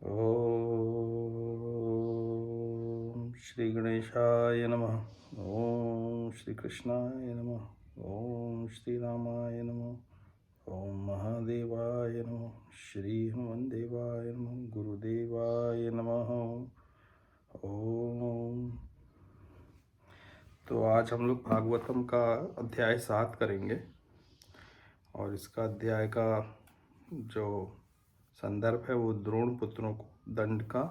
ओम श्री गणेशाय नमः। ओम श्री कृष्णाय नमः। ओम श्री रामाय नमः। ओम महादेवाय नमः। श्री हनुमंदेवाय नमः। गुरुदेवाय नमः। ओम। तो आज हम लोग भागवतम का अध्याय 7 करेंगे और इसका अध्याय का जो संदर्भ है वो द्रोण पुत्रों को दंड का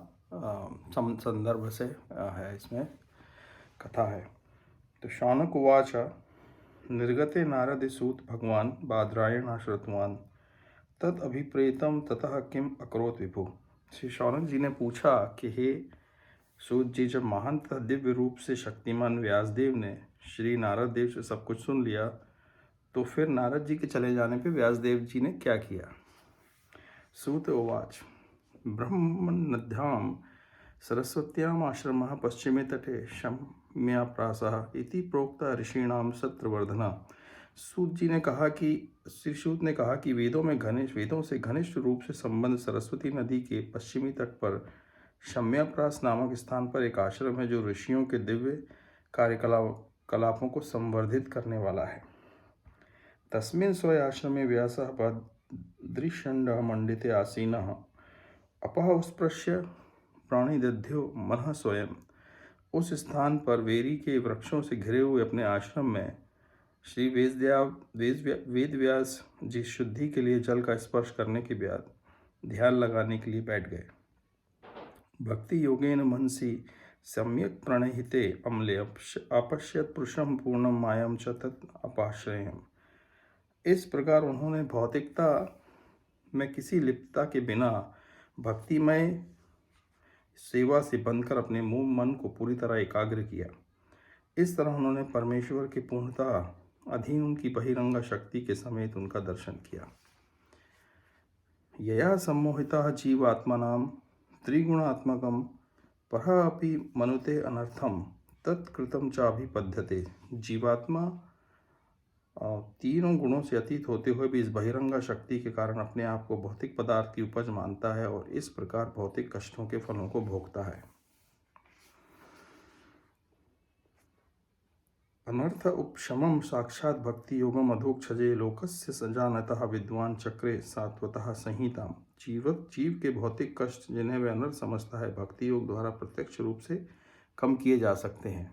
संदर्भ से है। इसमें कथा है। तो शौनक उवाच निर्गते नारद सूत भगवान बादरायण आश्रितवान तद अभिप्रेतम ततः किम अकरोत विभु। श्री शौनक जी ने पूछा कि हे सूत जी, जब महान तथा दिव्य रूप से शक्तिमान व्यासदेव ने श्री नारद देव से सब कुछ सुन लिया तो फिर नारद जी के चले जाने पे व्यासदेव जी ने क्या किया। सूत उवाच ब्रह्मनद्यां सरस्वत्याम् आश्रमः पश्चिमे तटे शम्याप्रासः इति प्रोक्ता ऋषीणाम सत्रवर्धना। सूत जी ने कहा कि श्री सूत ने कहा कि वेदों से घनिष्ठ रूप से संबंध सरस्वती नदी के पश्चिमी तट पर शम्याप्रास नामक स्थान पर एक आश्रम है जो ऋषियों के दिव्य कार्यकलापों को संवर्धित करने वाला है। तस्मिन् स्वय आश्रमे व्यासः बद्रीषण्डः मंडिते आसीनः अपः उत्स्पृश्य प्राणिदध्यो मनः स्वयं। उस स्थान पर वेरी के वृक्षों से घिरे हुए अपने आश्रम में श्री वेदव्यास जी शुद्धि के लिए जल का स्पर्श करने के बाद ध्यान लगाने के लिए बैठ गए। भक्ति योगेन मनसि सम्यक प्रणहिते अम्ले अपश्यत पुरुषम पूर्णम मायम च तत् अपाश्रयम्। इस प्रकार उन्होंने भौतिकता में किसी लिप्तता के बिना भक्तिमय सेवा से बंधकर अपने मन को पूरी तरह एकाग्र किया। इस तरह उन्होंने परमेश्वर की पूर्णता अधीन उनकी बहिरंगा शक्ति के समेत उनका दर्शन किया। यया सम्मोहिता जीवात्मनां त्रिगुणात्मकं परः अपि मनुते अनर्थम तत्कृतं चाभिपद्यते। जीवात्मा तीनों गुणों से अतीत होते हुए भी इस बहिरंगा शक्ति के कारण अपने आप को भौतिक पदार्थ की उपज मानता है और इस प्रकार भौतिक कष्टों के फलों को भोगता है। अनर्थ उपशमम साक्षात भक्ति योगम अधोक्षजे लोकस्य सजानतः विद्वान चक्रे सात्वतः संहिता। जीव के भौतिक कष्ट जिन्हें वह अनर्थ समझता है भक्ति योग द्वारा प्रत्यक्ष रूप से कम किए जा सकते हैं,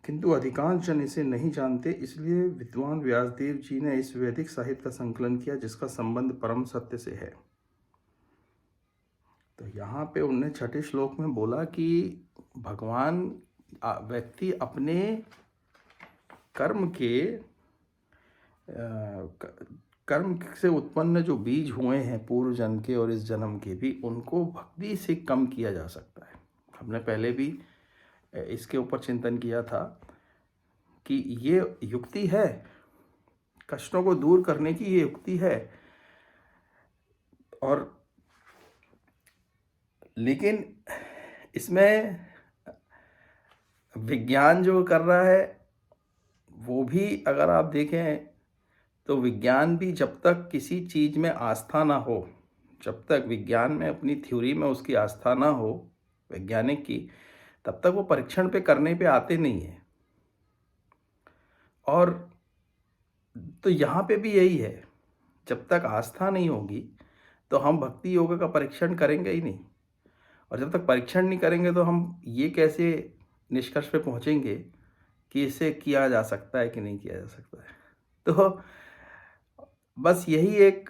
किंतु अधिकांश जन इसे नहीं जानते। इसलिए विद्वान व्यासदेव जी ने इस वैदिक साहित्य का संकलन किया जिसका संबंध परम सत्य से है। तो यहाँ पे उनने 6ठे श्लोक में बोला कि भगवान व्यक्ति अपने कर्म से उत्पन्न जो बीज हुए हैं पूर्व जन्म के और इस जन्म के भी, उनको भक्ति से कम किया जा सकता है। हमने पहले भी इसके ऊपर चिंतन किया था कि ये युक्ति है, कष्टों को दूर करने की ये युक्ति है, और लेकिन इसमें विज्ञान जो कर रहा है वो भी अगर आप देखें तो विज्ञान भी जब तक किसी चीज़ में आस्था ना हो, जब तक विज्ञान में अपनी थ्योरी में उसकी आस्था ना हो वैज्ञानिक की, तब तक वो परीक्षण पे करने पे आते नहीं है। और तो यहाँ पे भी यही है, जब तक आस्था नहीं होगी तो हम भक्ति योग का परीक्षण करेंगे ही नहीं, और जब तक परीक्षण नहीं करेंगे तो हम ये कैसे निष्कर्ष पे पहुँचेंगे कि इसे किया जा सकता है कि नहीं किया जा सकता है। तो बस यही एक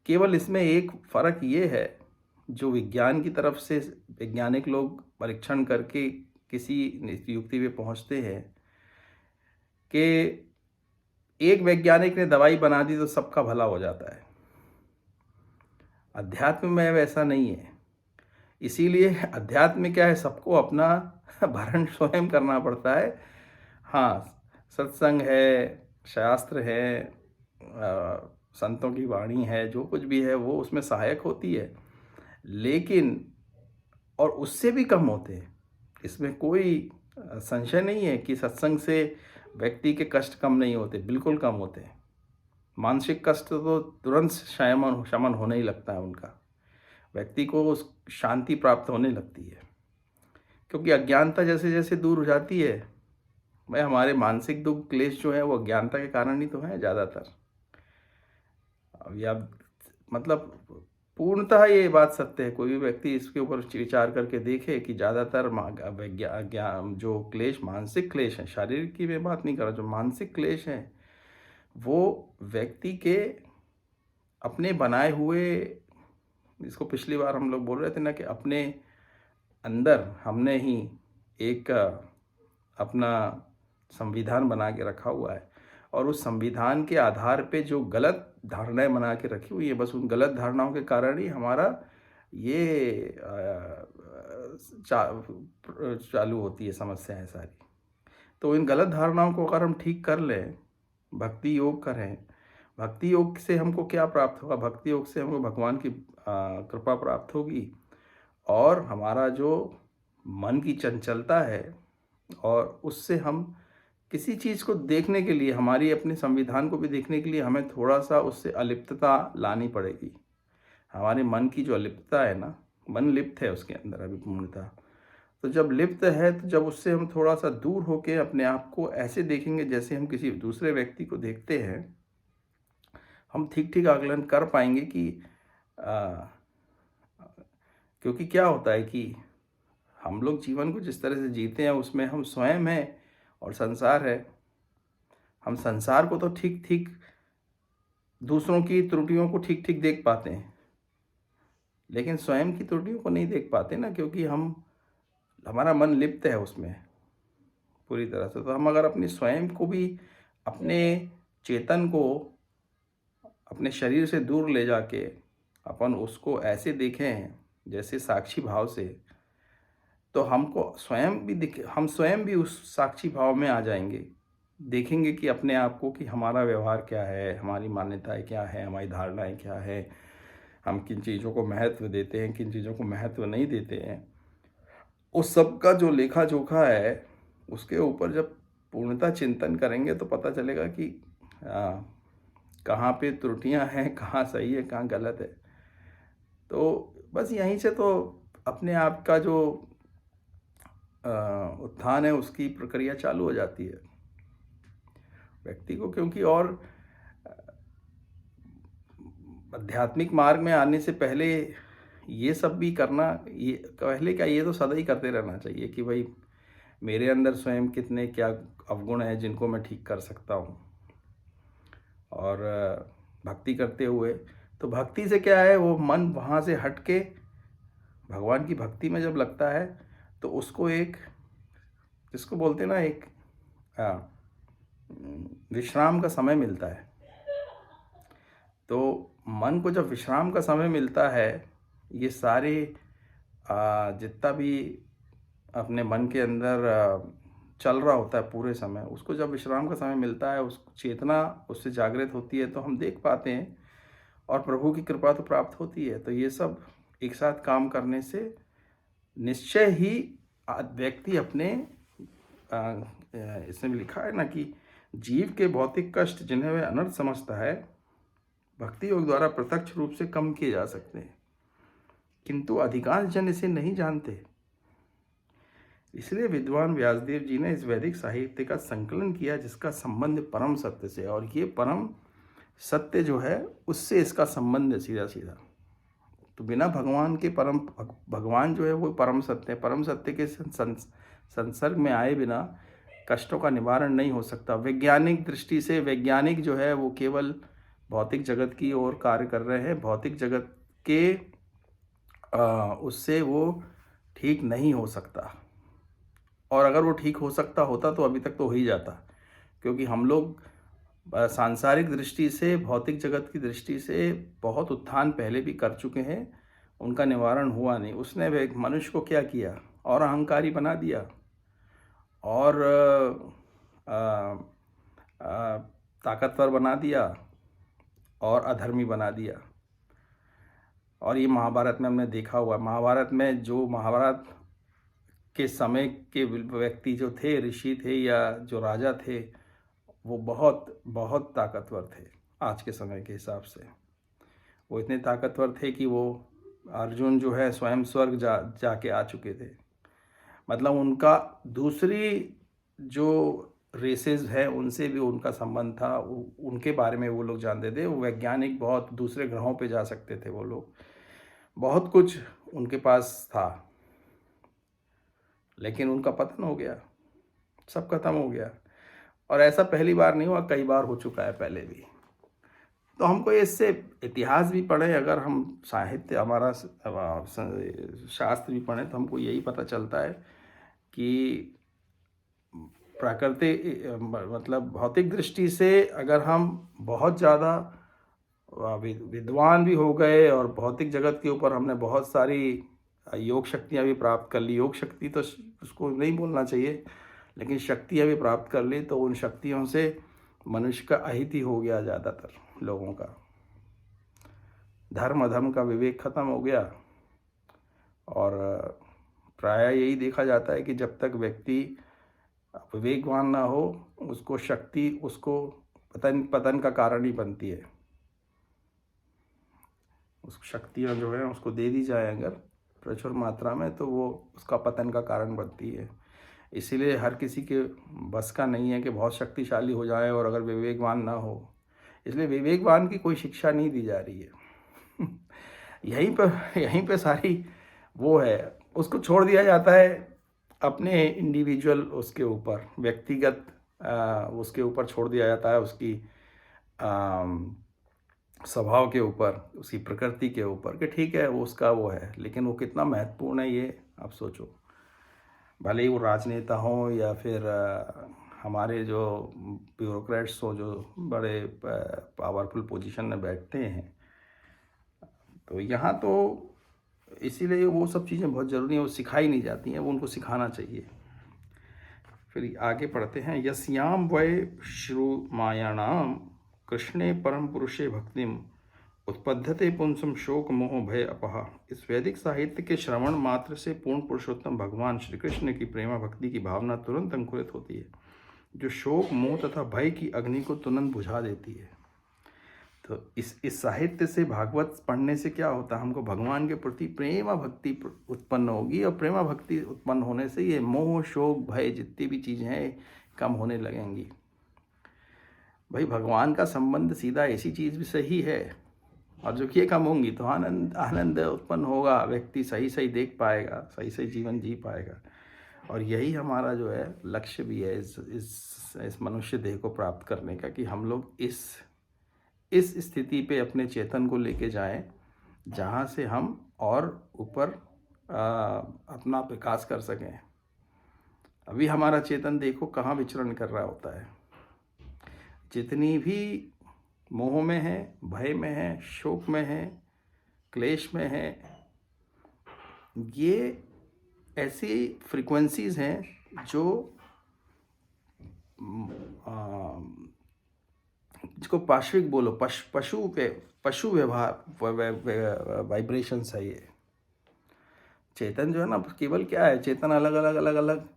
केवल इसमें एक फ़र्क ये है, जो विज्ञान की तरफ से वैज्ञानिक लोग परीक्षण करके किसी युक्ति पे पहुंचते हैं कि एक वैज्ञानिक ने दवाई बना दी तो सबका भला हो जाता है। अध्यात्म में वैसा नहीं है। इसीलिए अध्यात्म में क्या है, सबको अपना भरण स्वयं करना पड़ता है। हाँ, सत्संग है, शास्त्र है, संतों की वाणी है, जो कुछ भी है वो उसमें सहायक होती है, लेकिन और उससे भी कम होते हैं। इसमें कोई संशय नहीं है कि सत्संग से व्यक्ति के कष्ट कम नहीं होते, बिल्कुल कम होते हैं। मानसिक कष्ट तो तुरंत शमन होने ही लगता है उनका, व्यक्ति को उस शांति प्राप्त होने लगती है। क्योंकि अज्ञानता जैसे जैसे दूर हो जाती है, भाई हमारे मानसिक दुख क्लेश जो है वो अज्ञानता के कारण ही तो है ज़्यादातर। अभी आप मतलब पूर्णतः ये बात सत्य है, कोई भी व्यक्ति इसके ऊपर विचार करके देखे कि ज़्यादातर जो क्लेश, मानसिक क्लेश हैं, शारीरिक की मैं बात नहीं कर रहा, जो मानसिक क्लेश हैं वो व्यक्ति के अपने बनाए हुए, जिसको पिछली बार हम लोग बोल रहे थे ना कि अपने अंदर हमने ही एक अपना संविधान बना के रखा हुआ है, और उस संविधान के आधार पे जो गलत धारणाएं बना के रखी हुई है, बस उन गलत धारणाओं के कारण ही हमारा ये चालू होती है समस्याएं सारी। तो इन गलत धारणाओं को अगर हम ठीक कर लें, भक्ति योग करें, भक्ति योग से हमको क्या प्राप्त होगा? भक्ति योग से हमको भगवान की कृपा प्राप्त होगी, और हमारा जो मन की चंचलता है, और उससे हम किसी चीज़ को देखने के लिए, हमारी अपने संविधान को भी देखने के लिए हमें थोड़ा सा उससे अलिप्तता लानी पड़ेगी। हमारे मन की जो अलिप्तता है ना, मन लिप्त है उसके अंदर अभी पूर्णतः, तो जब लिप्त है तो जब उससे हम थोड़ा सा दूर होके अपने आप को ऐसे देखेंगे जैसे हम किसी दूसरे व्यक्ति को देखते हैं, हम ठीक ठीक आकलन कर पाएंगे कि क्योंकि क्या होता है कि हम लोग जीवन को जिस तरह से जीते हैं उसमें हम स्वयं हैं और संसार है। हम संसार को तो ठीक ठीक, दूसरों की त्रुटियों को ठीक ठीक देख पाते हैं, लेकिन स्वयं की त्रुटियों को नहीं देख पाते ना, क्योंकि हमारा मन लिप्त है उसमें पूरी तरह से। तो हम अगर अपने स्वयं को भी, अपने चेतन को अपने शरीर से दूर ले जाके अपन उसको ऐसे देखें जैसे साक्षी भाव से, तो हमको हम स्वयं भी उस साक्षी भाव में आ जाएंगे। देखेंगे कि अपने आप को, कि हमारा व्यवहार क्या है, हमारी मान्यताएं क्या है, हमारी धारणाएं क्या है, हम किन चीज़ों को महत्व देते हैं, किन चीज़ों को महत्व नहीं देते हैं। उस सब का जो लेखा जोखा है, उसके ऊपर जब पूर्णतः चिंतन करेंगे तो पता चलेगा कि कहाँ पे त्रुटियां हैं, कहाँ सही है, कहाँ गलत है। तो बस यहीं से तो अपने आप का जो उत्थान है उसकी प्रक्रिया चालू हो जाती है व्यक्ति को। क्योंकि और आध्यात्मिक मार्ग में आने से पहले ये सब भी करना, ये पहले क्या, ये तो सदा ही करते रहना चाहिए कि भाई मेरे अंदर स्वयं कितने क्या अवगुण हैं जिनको मैं ठीक कर सकता हूँ। और भक्ति करते हुए, तो भक्ति से क्या है, वो मन वहाँ से हट के भगवान की भक्ति में जब लगता है तो उसको एक, जिसको बोलते हैं ना, एक विश्राम का समय मिलता है। तो मन को जब विश्राम का समय मिलता है, ये सारे जितना भी अपने मन के अंदर चल रहा होता है पूरे समय, उसको जब विश्राम का समय मिलता है, उस चेतना उससे जागृत होती है, तो हम देख पाते हैं और प्रभु की कृपा तो प्राप्त होती है। तो ये सब एक साथ काम करने से निश्चय ही व्यक्ति अपने इसमें लिखा है ना कि जीव के भौतिक कष्ट जिन्हें वह अनर्थ समझता है, भक्ति योग द्वारा प्रत्यक्ष रूप से कम किए जा सकते हैं, किंतु अधिकांश जन इसे नहीं जानते। इसलिए विद्वान व्यासदेव जी ने इस वैदिक साहित्य का संकलन किया जिसका संबंध परम सत्य से, और ये परम सत्य जो है उससे इसका संबंध है सीधा सीधा। तो बिना भगवान के भगवान जो है वो परम सत्य है। परम सत्य के संसर्ग में आए बिना कष्टों का निवारण नहीं हो सकता। वैज्ञानिक दृष्टि से वैज्ञानिक जो है वो केवल भौतिक जगत की ओर कार्य कर रहे हैं, भौतिक जगत के उससे वो ठीक नहीं हो सकता, और अगर वो ठीक हो सकता होता तो अभी तक तो हो ही जाता। क्योंकि हम लोग सांसारिक दृष्टि से, भौतिक जगत की दृष्टि से बहुत उत्थान पहले भी कर चुके हैं, उनका निवारण हुआ नहीं। उसने मनुष्य को क्या किया, और अहंकारी बना दिया, और ताकतवर बना दिया, और अधर्मी बना दिया। और ये महाभारत में हमने देखा हुआ। महाभारत में जो महाभारत के समय के व्यक्ति जो थे, ऋषि थे या जो राजा थे, वो बहुत बहुत ताकतवर थे आज के समय के हिसाब से। वो इतने ताकतवर थे कि वो अर्जुन जो है स्वयं स्वर्ग जाके आ चुके थे। मतलब उनका दूसरी जो रेसेस है उनसे भी उनका संबंध था, उनके बारे में वो लोग जानते थे। वो वैज्ञानिक, बहुत दूसरे ग्रहों पे जा सकते थे वो लोग, बहुत कुछ उनके पास था। लेकिन उनका पतन हो गया, सब खत्म हो गया। और ऐसा पहली बार नहीं हुआ, कई बार हो चुका है पहले भी। तो हमको इससे इतिहास भी पढ़े, अगर हम साहित्य हमारा शास्त्र भी पढ़ें, तो हमको यही पता चलता है कि प्रकृति मतलब भौतिक दृष्टि से अगर हम बहुत ज़्यादा विद्वान भी हो गए और भौतिक जगत के ऊपर हमने बहुत सारी योग शक्तियाँ भी प्राप्त कर ली, योग शक्ति तो उसको नहीं बोलना चाहिए, लेकिन शक्तियाँ भी प्राप्त कर ली, तो उन शक्तियों से मनुष्य का अहित ही हो गया ज़्यादातर लोगों का। धर्म अधर्म का विवेक खत्म हो गया। और प्रायः यही देखा जाता है कि जब तक व्यक्ति विवेकवान ना हो, उसको शक्ति उसको पतन का कारण ही बनती है। उस शक्तियाँ जो है उसको दे दी जाए अगर प्रचुर मात्रा में, तो वो उसका पतन का कारण बनती है। इसीलिए हर किसी के बस का नहीं है कि बहुत शक्तिशाली हो जाए और अगर विवेकवान ना हो। इसलिए विवेकवान की कोई शिक्षा नहीं दी जा रही है। यहीं पे सारी वो है, उसको छोड़ दिया जाता है अपने इंडिविजुअल उसके ऊपर, व्यक्तिगत उसके ऊपर छोड़ दिया जाता है, उसकी स्वभाव के ऊपर, उसकी प्रकृति के ऊपर, कि ठीक है वो उसका वो है। लेकिन वो कितना महत्वपूर्ण है ये आप सोचो। भले ही वो राजनेता हों या फिर हमारे जो ब्यूरोक्रेट्स हो, जो बड़े पावरफुल पोजीशन में बैठते हैं, तो यहाँ तो इसीलिए वो सब चीज़ें बहुत ज़रूरी हैं, वो सिखाई नहीं जाती हैं, वो उनको सिखाना चाहिए। फिर आगे पढ़ते हैं, यस्याम वै श्रुमायाणाम कृष्णे परम पुरुषे भक्तिम उत्पद्यते पुंसम शोक मोह भय अपहा। इस वैदिक साहित्य के श्रवण मात्र से पूर्ण पुरुषोत्तम भगवान श्री कृष्ण की प्रेमा भक्ति की भावना तुरंत अंकुरित होती है, जो शोक मोह तथा भय की अग्नि को तुरंत बुझा देती है। तो इस साहित्य से, भागवत पढ़ने से क्या होता है, हमको भगवान के प्रति प्रेमा भक्ति उत्पन्न होगी, और प्रेमा भक्ति उत्पन्न होने से ये मोह शोक भय जितनी भी चीज़ें हैं कम होने लगेंगी। भाई भगवान का संबंध सीधा ऐसी चीज़ भी सही है, और जो ये कम होंगी तो आनंद उत्पन्न होगा, व्यक्ति सही सही देख पाएगा, सही सही जीवन जी पाएगा। और यही हमारा जो है लक्ष्य भी है इस मनुष्य देह को प्राप्त करने का, कि हम लोग इस स्थिति पे अपने चेतन को लेके जाएं, जहाँ से हम और ऊपर अपना विकास कर सकें। अभी हमारा चेतन देखो कहाँ विचरण कर रहा होता है। जितनी भी मोह में है, भय में है, शोक में है, क्लेश में है, ये ऐसी फ्रीक्वेंसीज हैं जो जिसको पाश्विक बोलो, पशु व्यवहार वाइब्रेशंस है ये। चेतन जो है ना, केवल क्या है, चेतन अलग अलग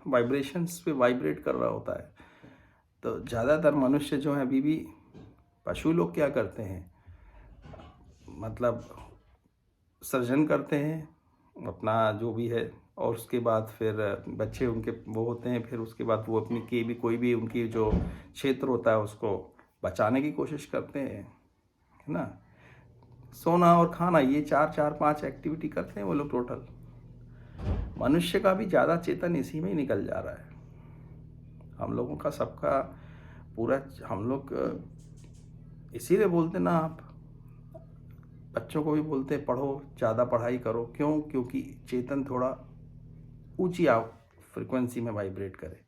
वाइब्रेशंस पे वाइब्रेट कर रहा होता है। तो ज़्यादातर मनुष्य जो है अभी भी, पशु लोग क्या करते हैं, मतलब सर्जन करते हैं अपना जो भी है, और उसके बाद फिर बच्चे उनके वो होते हैं, फिर उसके बाद वो अपनी कोई भी उनकी जो क्षेत्र होता है उसको बचाने की कोशिश करते हैं, है ना। सोना और खाना, ये चार पांच एक्टिविटी करते हैं वो लोग टोटल। मनुष्य का भी ज़्यादा चेतन इसी में ही निकल जा रहा है। हम लोगों का सबका पूरा, हम लोग इसीलिए बोलते ना, आप बच्चों को भी बोलते हैं पढ़ो, ज़्यादा पढ़ाई करो। क्यों? क्योंकि चेतन थोड़ा ऊंची फ्रिक्वेंसी में वाइब्रेट करे,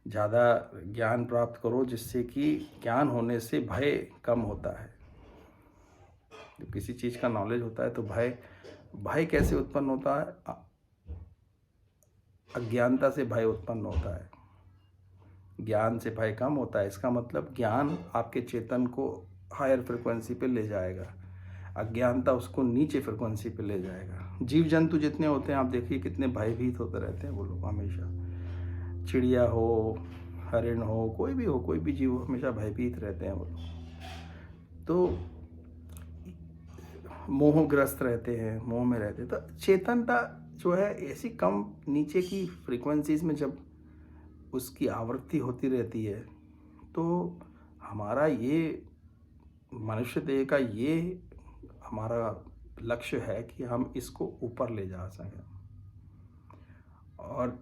ज़्यादा ज्ञान प्राप्त करो, जिससे कि ज्ञान होने से भय कम होता है। जब किसी चीज़ का नॉलेज होता है तो भय कैसे उत्पन्न होता है? अज्ञानता से भय उत्पन्न होता है, ज्ञान से भय कम होता है। इसका मतलब ज्ञान आपके चेतन को हायर फ्रिक्वेंसी पे ले जाएगा, अज्ञानता उसको नीचे फ्रिक्वेंसी पे ले जाएगा। जीव जंतु जितने होते हैं आप देखिए कितने भयभीत होते रहते हैं वो लोग हमेशा। चिड़िया हो, हरिण हो, कोई भी जीव हमेशा भयभीत रहते हैं वो लोग। तो मोहग्रस्त रहते हैं, मोह में रहते हैं। तो चेतनता जो है ऐसी कम नीचे की फ्रीक्वेंसीज में जब उसकी आवृत्ति होती रहती है, तो हमारा ये मनुष्य देह का ये हमारा लक्ष्य है कि हम इसको ऊपर ले जा सकें। और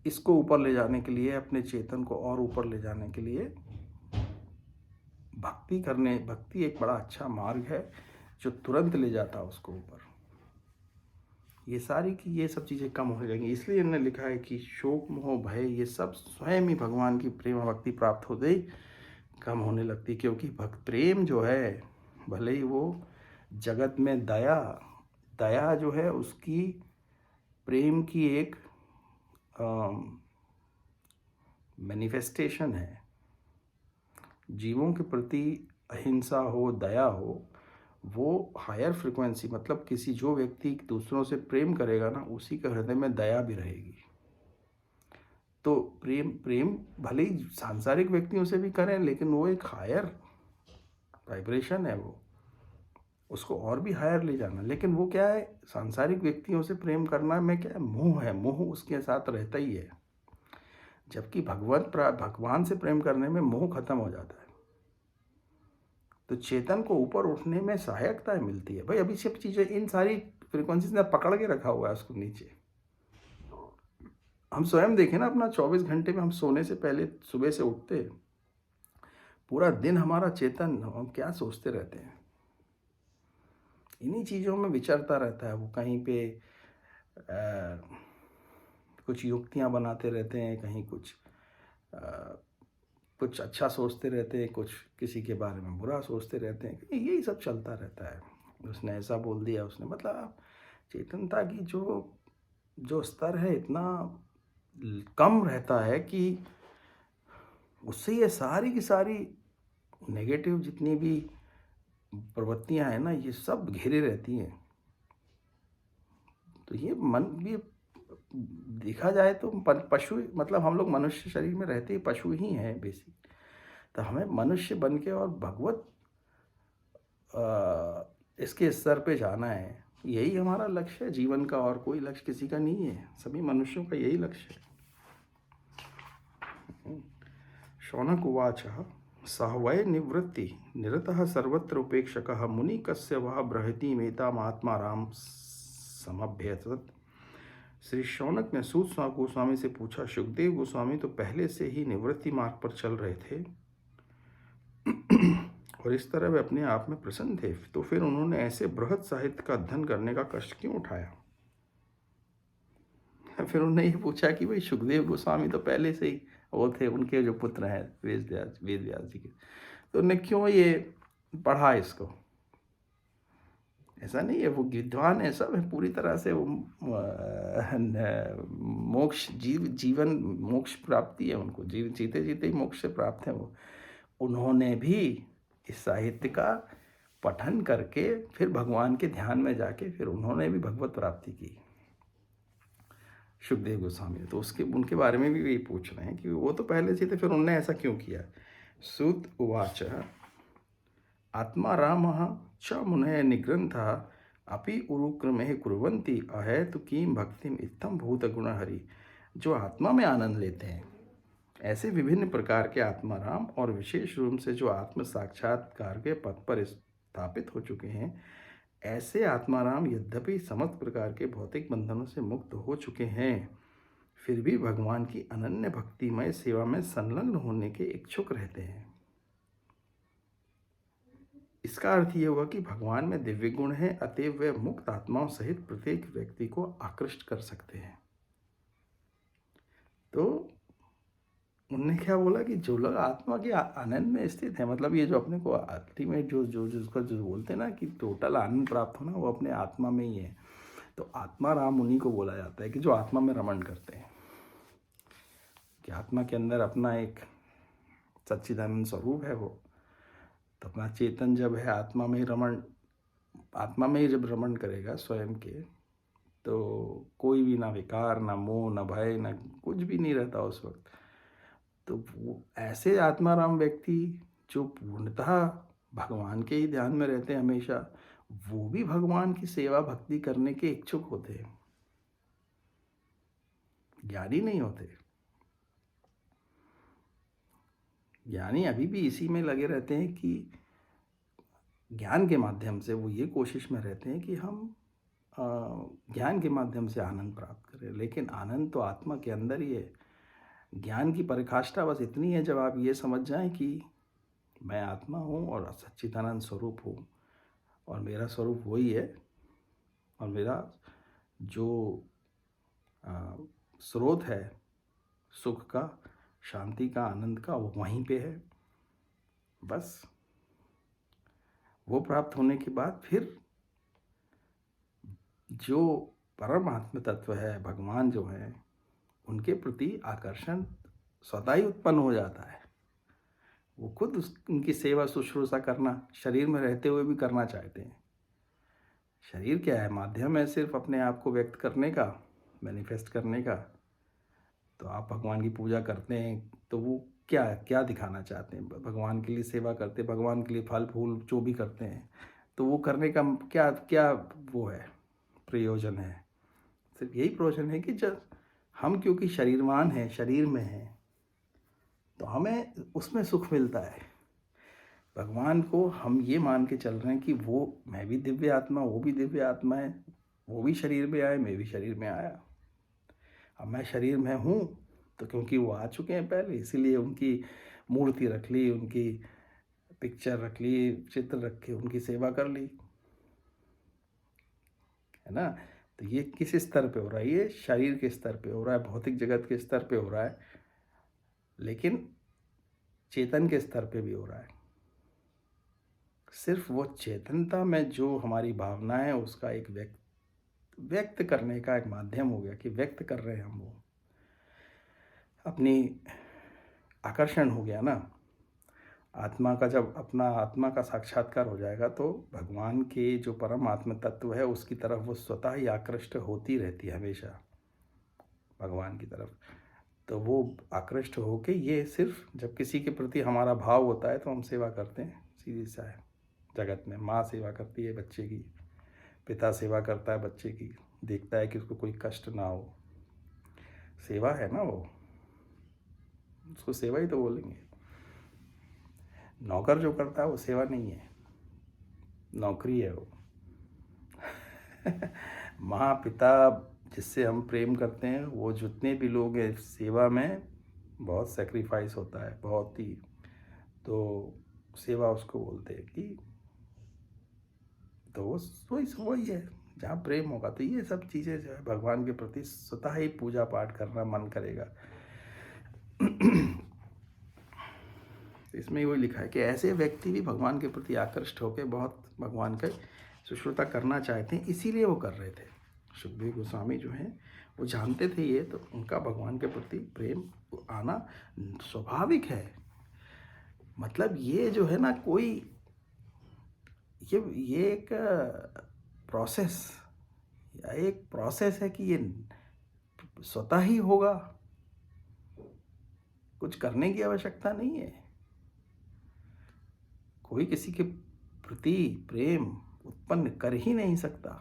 इसको ऊपर ले जाने के लिए, अपने चेतन को और ऊपर ले जाने के लिए भक्ति एक बड़ा अच्छा मार्ग है जो तुरंत ले जाता है उसको ऊपर। ये सब चीज़ें कम हो जाएंगी। इसलिए इन्होंने लिखा है कि शोक मोह भय ये सब स्वयं ही भगवान की प्रेम भक्ति प्राप्त होते ही कम होने लगती, क्योंकि भक्त प्रेम जो है, भले ही वो जगत में दया जो है उसकी प्रेम की एक मैनिफेस्टेशन है। जीवों के प्रति अहिंसा हो, दया हो, वो हायर फ्रिक्वेंसी, मतलब किसी जो व्यक्ति दूसरों से प्रेम करेगा ना, उसी के हृदय में दया भी रहेगी। तो प्रेम भले ही सांसारिक व्यक्तियों से भी करें, लेकिन वो एक हायर वाइब्रेशन है, वो उसको और भी हायर ले जाना। लेकिन वो क्या है, सांसारिक व्यक्तियों से प्रेम करना में क्या है, मोह है, मोह उसके साथ रहता ही है। जबकि भगवान से प्रेम करने में मोह खत्म हो जाता है। तो चेतन को ऊपर उठने में सहायकता मिलती है। भाई अभी सब चीज़ें, इन सारी फ्रिक्वेंसीज ने पकड़ के रखा हुआ है उसको नीचे। हम स्वयं देखें ना, अपना 24 घंटे में हम सोने से पहले सुबह से उठते हैं, पूरा दिन हमारा चेतन, हम क्या सोचते रहते हैं, इन्हीं चीज़ों में विचरता रहता है। वो कहीं पे कुछ युक्तियाँ बनाते रहते हैं, कहीं कुछ अच्छा सोचते रहते हैं, कुछ किसी के बारे में बुरा सोचते रहते हैं, यही सब चलता रहता है। उसने ऐसा बोल दिया, उसने, मतलब चेतनता की जो स्तर है इतना कम रहता है कि उससे ये सारी की सारी नेगेटिव जितनी भी प्रवृत्तियां हैं ना, ये सब घिरे रहती हैं। तो ये मन भी देखा जाए तो पशु, मतलब हम लोग मनुष्य शरीर में रहते ही पशु ही हैं बेसिक। तो हमें मनुष्य बन के और भगवत इसके स्तर पे जाना है, यही हमारा लक्ष्य है जीवन का। और कोई लक्ष्य किसी का नहीं है, सभी मनुष्यों का यही लक्ष्य है। शौनक उवाच सह वै निवृत्ति निरतः सर्वत्र उपेक्षकः मुनि कस्य वह बृहति मेतामात्मा राम समभ्यसत। श्री शौनक ने सूत गोस्वामी से पूछा, सुखदेव गोस्वामी तो पहले से ही निवृत्ति मार्ग पर चल रहे थे और इस तरह वे अपने आप में प्रसन्न थे, तो फिर उन्होंने ऐसे बृहत साहित्य का अध्ययन करने का कष्ट क्यों उठाया। फिर उन्होंने ये पूछा कि भाई सुखदेव गोस्वामी तो पहले से ही वो थे, उनके जो पुत्र हैं वेद व्यास जी के, तो उन्होंने क्यों ये पढ़ा इसको। ऐसा नहीं है, वो विद्वान है, सब है पूरी तरह से, वो मोक्ष जीवन मोक्ष प्राप्ति है उनको, जीते जीते ही मोक्ष से प्राप्त है वो। उन्होंने भी इस साहित्य का पठन करके फिर भगवान के ध्यान में जाके फिर उन्होंने भी भगवत प्राप्ति की, सुखदेव गोस्वामी। तो उनके बारे में भी यही पूछ रहे हैं कि वो तो पहले से थे, फिर उन्होंने ऐसा क्यों किया। सूत उवाच आत्मा राम च मुनय निग्रंथा अपि उरुक्रमे कुर्वन्ति अहेतुकीं भक्तिम इत्थम भूत गुण हरि। जो आत्मा में आनंद लेते हैं, ऐसे विभिन्न प्रकार के आत्मा राम और विशेष रूप से जो आत्म साक्षात्कार के पथ पर स्थापित हो चुके हैं, ऐसे आत्माराम यद्यपि समस्त प्रकार के भौतिक बंधनों से मुक्त हो चुके हैं, फिर भी भगवान की अनन्य भक्तिमय सेवा में संलग्न होने के इच्छुक रहते हैं। इसका अर्थ ये हुआ कि भगवान में दिव्य गुण है, अतएव वे मुक्त आत्माओं सहित प्रत्येक व्यक्ति को आकृष्ट कर सकते हैं। तो उन्होंने क्या बोला कि जो लोग आत्मा के आनंद में स्थित है, मतलब ये जो अपने को अल्टीमेट जिसका बोलते हैं ना कि टोटल आनंद प्राप्त होना, वो अपने आत्मा में ही है। तो आत्मा राम उन्हीं को बोला जाता है कि जो आत्मा में रमण करते हैं, कि आत्मा के अंदर अपना एक सच्चिदानंद स्वरूप है वो। तो अपना चेतन जब है आत्मा में ही जब रमण करेगा स्वयं के, तो कोई भी ना विकार, ना मोह, ना भय, ना कुछ भी नहीं रहता उस वक्त। तो वो ऐसे आत्माराम व्यक्ति जो पूर्णतः भगवान के ही ध्यान में रहते हैं हमेशा, वो भी भगवान की सेवा भक्ति करने के इच्छुक होते हैं, ज्ञानी नहीं होते। ज्ञानी अभी भी इसी में लगे रहते हैं कि ज्ञान के माध्यम से वो ये कोशिश में रहते हैं कि हम ज्ञान के माध्यम से आनंद प्राप्त करें, लेकिन आनंद तो आत्मा के अंदर ही है। ज्ञान की परिकाष्ठा बस इतनी है, जब आप ये समझ जाएं कि मैं आत्मा हूँ और सच्चिदानंद स्वरूप हूँ और मेरा स्वरूप वही है और मेरा जो स्रोत है सुख का, शांति का, आनंद का, वो वहीं पे है। बस वो प्राप्त होने के बाद फिर जो परमात्म तत्व है, भगवान जो है, उनके प्रति आकर्षण स्वतः ही उत्पन्न हो जाता है। वो खुद उनकी सेवा शुश्रूषा करना शरीर में रहते हुए भी करना चाहते हैं। शरीर क्या है? माध्यम है सिर्फ अपने आप को व्यक्त करने का, मैनिफेस्ट करने का। तो आप भगवान की पूजा करते हैं तो वो क्या क्या दिखाना चाहते हैं? भगवान के लिए सेवा करते हैं, भगवान के लिए फल फूल जो भी करते हैं, तो वो करने का क्या क्या वो है, प्रयोजन है? सिर्फ यही प्रयोजन है कि जब हम क्योंकि शरीरवान हैं, शरीर में हैं, तो हमें उसमें सुख मिलता है। भगवान को हम ये मान के चल रहे हैं कि वो, मैं भी दिव्य आत्मा, वो भी दिव्य आत्मा है, वो भी शरीर में आए, मैं भी शरीर में आया। अब मैं शरीर में हूँ तो क्योंकि वो आ चुके हैं पहले, इसीलिए उनकी मूर्ति रख ली, उनकी पिक्चर रख ली, चित्र रख के उनकी सेवा कर ली, है ना। तो ये किस स्तर पे हो रहा है? ये शरीर के स्तर पे हो रहा है, भौतिक जगत के स्तर पे हो रहा है, लेकिन चेतन के स्तर पे भी हो रहा है। सिर्फ वो चेतनता में जो हमारी भावना है उसका एक व्यक्त करने का एक माध्यम हो गया कि व्यक्त कर रहे हैं हम, वो अपनी आकर्षण हो गया ना। आत्मा का जब अपना आत्मा का साक्षात्कार हो जाएगा तो भगवान के जो परम आत्म तत्व है उसकी तरफ वो स्वतः ही आकृष्ट होती रहती है हमेशा, भगवान की तरफ। तो वो आकृष्ट होके, ये सिर्फ जब किसी के प्रति हमारा भाव होता है तो हम सेवा करते हैं। सीधी सा है जगत में, माँ सेवा करती है बच्चे की, पिता सेवा करता है बच्चे की, देखता है कि उसको कोई कष्ट ना हो। सेवा है ना वो, उसको सेवा ही तो बोलेंगे। नौकर जो करता है वो सेवा नहीं है, नौकरी है वो। माँ पिता जिससे हम प्रेम करते हैं, वो जितने भी लोग हैं सेवा में बहुत सेक्रीफाइस होता है, बहुत ही। तो सेवा उसको बोलते हैं कि, तो वही है जहाँ प्रेम होगा। तो ये सब चीज़ें जो है भगवान के प्रति स्वतः ही पूजा पाठ करना मन करेगा। इसमें वही लिखा है कि ऐसे व्यक्ति भी भगवान के प्रति आकृष्ट होकर बहुत भगवान का शुश्रूषा करना चाहते हैं, इसीलिए वो कर रहे थे। सुखदेव गोस्वामी जो हैं वो जानते थे ये, तो उनका भगवान के प्रति प्रेम आना स्वाभाविक है। मतलब ये जो है ना, कोई ये एक प्रोसेस है कि ये स्वतः ही होगा, कुछ करने की आवश्यकता नहीं है। कोई किसी के प्रति प्रेम उत्पन्न कर ही नहीं सकता,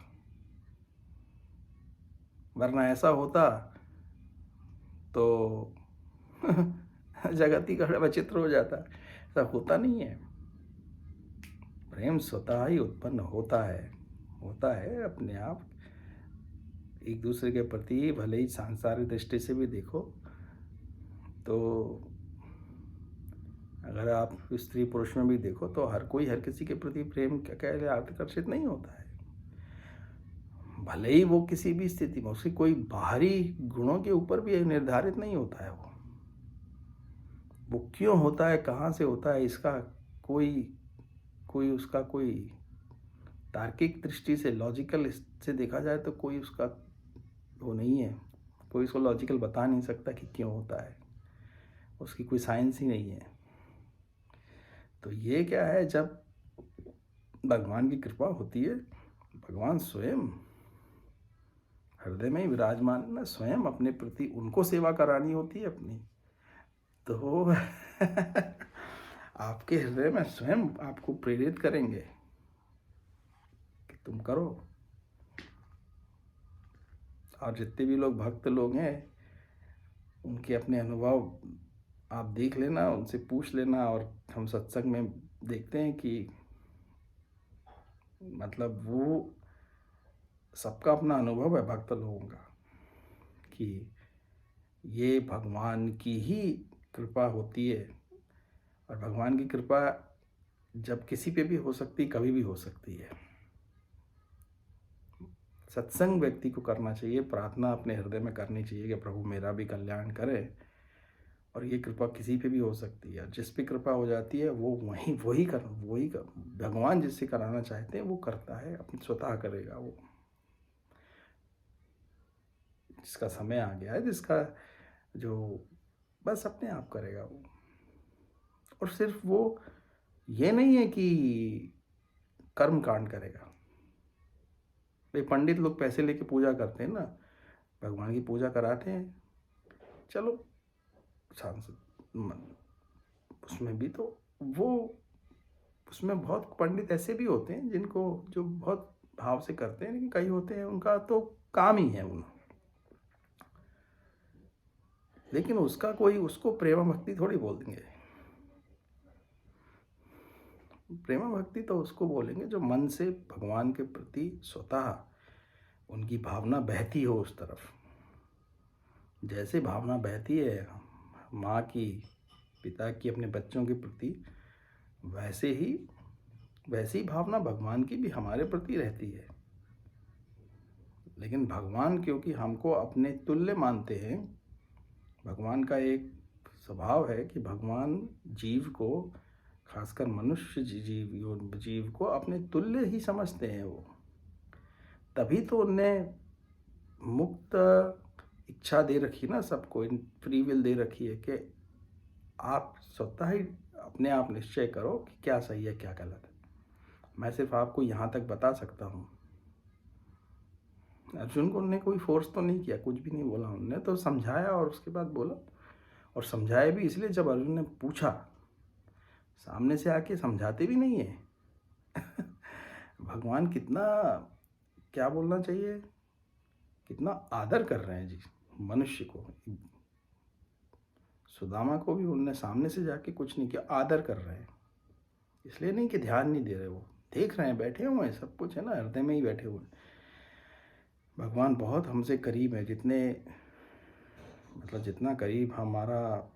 वरना ऐसा होता तो जगत ही विचित्र हो जाता। ऐसा होता नहीं है। प्रेम स्वतः ही उत्पन्न होता है अपने आप। एक दूसरे के प्रति भले ही सांसारिक दृष्टि से भी देखो तो, अगर आप स्त्री पुरुष में भी देखो तो हर कोई हर किसी के प्रति प्रेम क्या आकर्षित नहीं होता है। भले ही वो किसी भी स्थिति में, उसकी कोई बाहरी गुणों के ऊपर भी निर्धारित नहीं होता है। वो क्यों होता है, कहाँ से होता है, इसका कोई उसका कोई तार्किक दृष्टि से, लॉजिकल से देखा जाए तो कोई उसका वो नहीं है। कोई इसको लॉजिकल बता नहीं सकता कि क्यों होता है, उसकी कोई साइंस ही नहीं है। तो ये क्या है, जब भगवान की कृपा होती है, भगवान स्वयं हृदय में ही विराजमान है ना, स्वयं अपने प्रति उनको सेवा करानी होती है अपनी, तो आपके हृदय में स्वयं आपको प्रेरित करेंगे। तुम करो। और जितने भी लोग भक्त लोग हैं उनके अपने अनुभव आप देख लेना, उनसे पूछ लेना। और हम सत्संग में देखते हैं कि मतलब वो सबका अपना अनुभव है भक्त लोगों का कि ये भगवान की ही कृपा होती है। और भगवान की कृपा जब किसी पे भी हो सकती, कभी भी हो सकती है। सत्संग व्यक्ति को करना चाहिए, प्रार्थना अपने हृदय में करनी चाहिए कि प्रभु मेरा भी कल्याण करे। और ये कृपा किसी पे भी हो सकती है। जिस पे कृपा हो जाती है वो वही भगवान जिससे कराना चाहते हैं वो करता है, अपनी स्वतः करेगा वो। जिसका समय आ गया है, जिसका जो बस अपने आप करेगा वो। और सिर्फ वो ये नहीं है कि कर्म कांड करेगा। भाई पंडित लोग पैसे लेके पूजा करते हैं ना, भगवान की पूजा कराते हैं, चलो सांसद उसमें भी तो वो उसमें बहुत पंडित ऐसे भी होते हैं जिनको जो बहुत भाव से करते हैं, लेकिन कई होते हैं उनका तो काम ही है उन। लेकिन उसका कोई उसको प्रेम भक्ति थोड़ी बोल देंगे। प्रेम भक्ति तो उसको बोलेंगे जो मन से भगवान के प्रति स्वतः उनकी भावना बहती हो उस तरफ। जैसे भावना बहती है माँ की पिता की अपने बच्चों के प्रति, वैसी भावना भगवान की भी हमारे प्रति रहती है। लेकिन भगवान क्योंकि हमको अपने तुल्य मानते हैं, भगवान का एक स्वभाव है कि भगवान जीव को, खासकर मनुष्य जीव को अपने तुल्य ही समझते हैं वो। तभी तो उनने मुक्त इच्छा दे रखी ना सबको, फ्री विल दे रखी है कि आप स्वतः ही अपने आप निश्चय करो कि क्या सही है क्या गलत है। मैं सिर्फ आपको यहाँ तक बता सकता हूँ। अर्जुन को उन्होंने कोई फोर्स तो नहीं किया, कुछ भी नहीं बोला, उन्होंने तो समझाया और उसके बाद बोला। और समझाया भी इसलिए जब अर्जुन ने पूछा, सामने से आके समझाते भी नहीं है। भगवान कितना, क्या बोलना चाहिए, कितना आदर कर रहे हैं जी मनुष्य को। सुदामा को भी उन्होंने सामने से जाके कुछ नहीं किया, आदर कर रहे हैं। इसलिए नहीं कि ध्यान नहीं दे रहे, वो देख रहे हैं, बैठे हुए हैं, सब कुछ है ना, हृदय में ही बैठे हुए हैं। भगवान बहुत हमसे करीब है, जितना करीब हमारा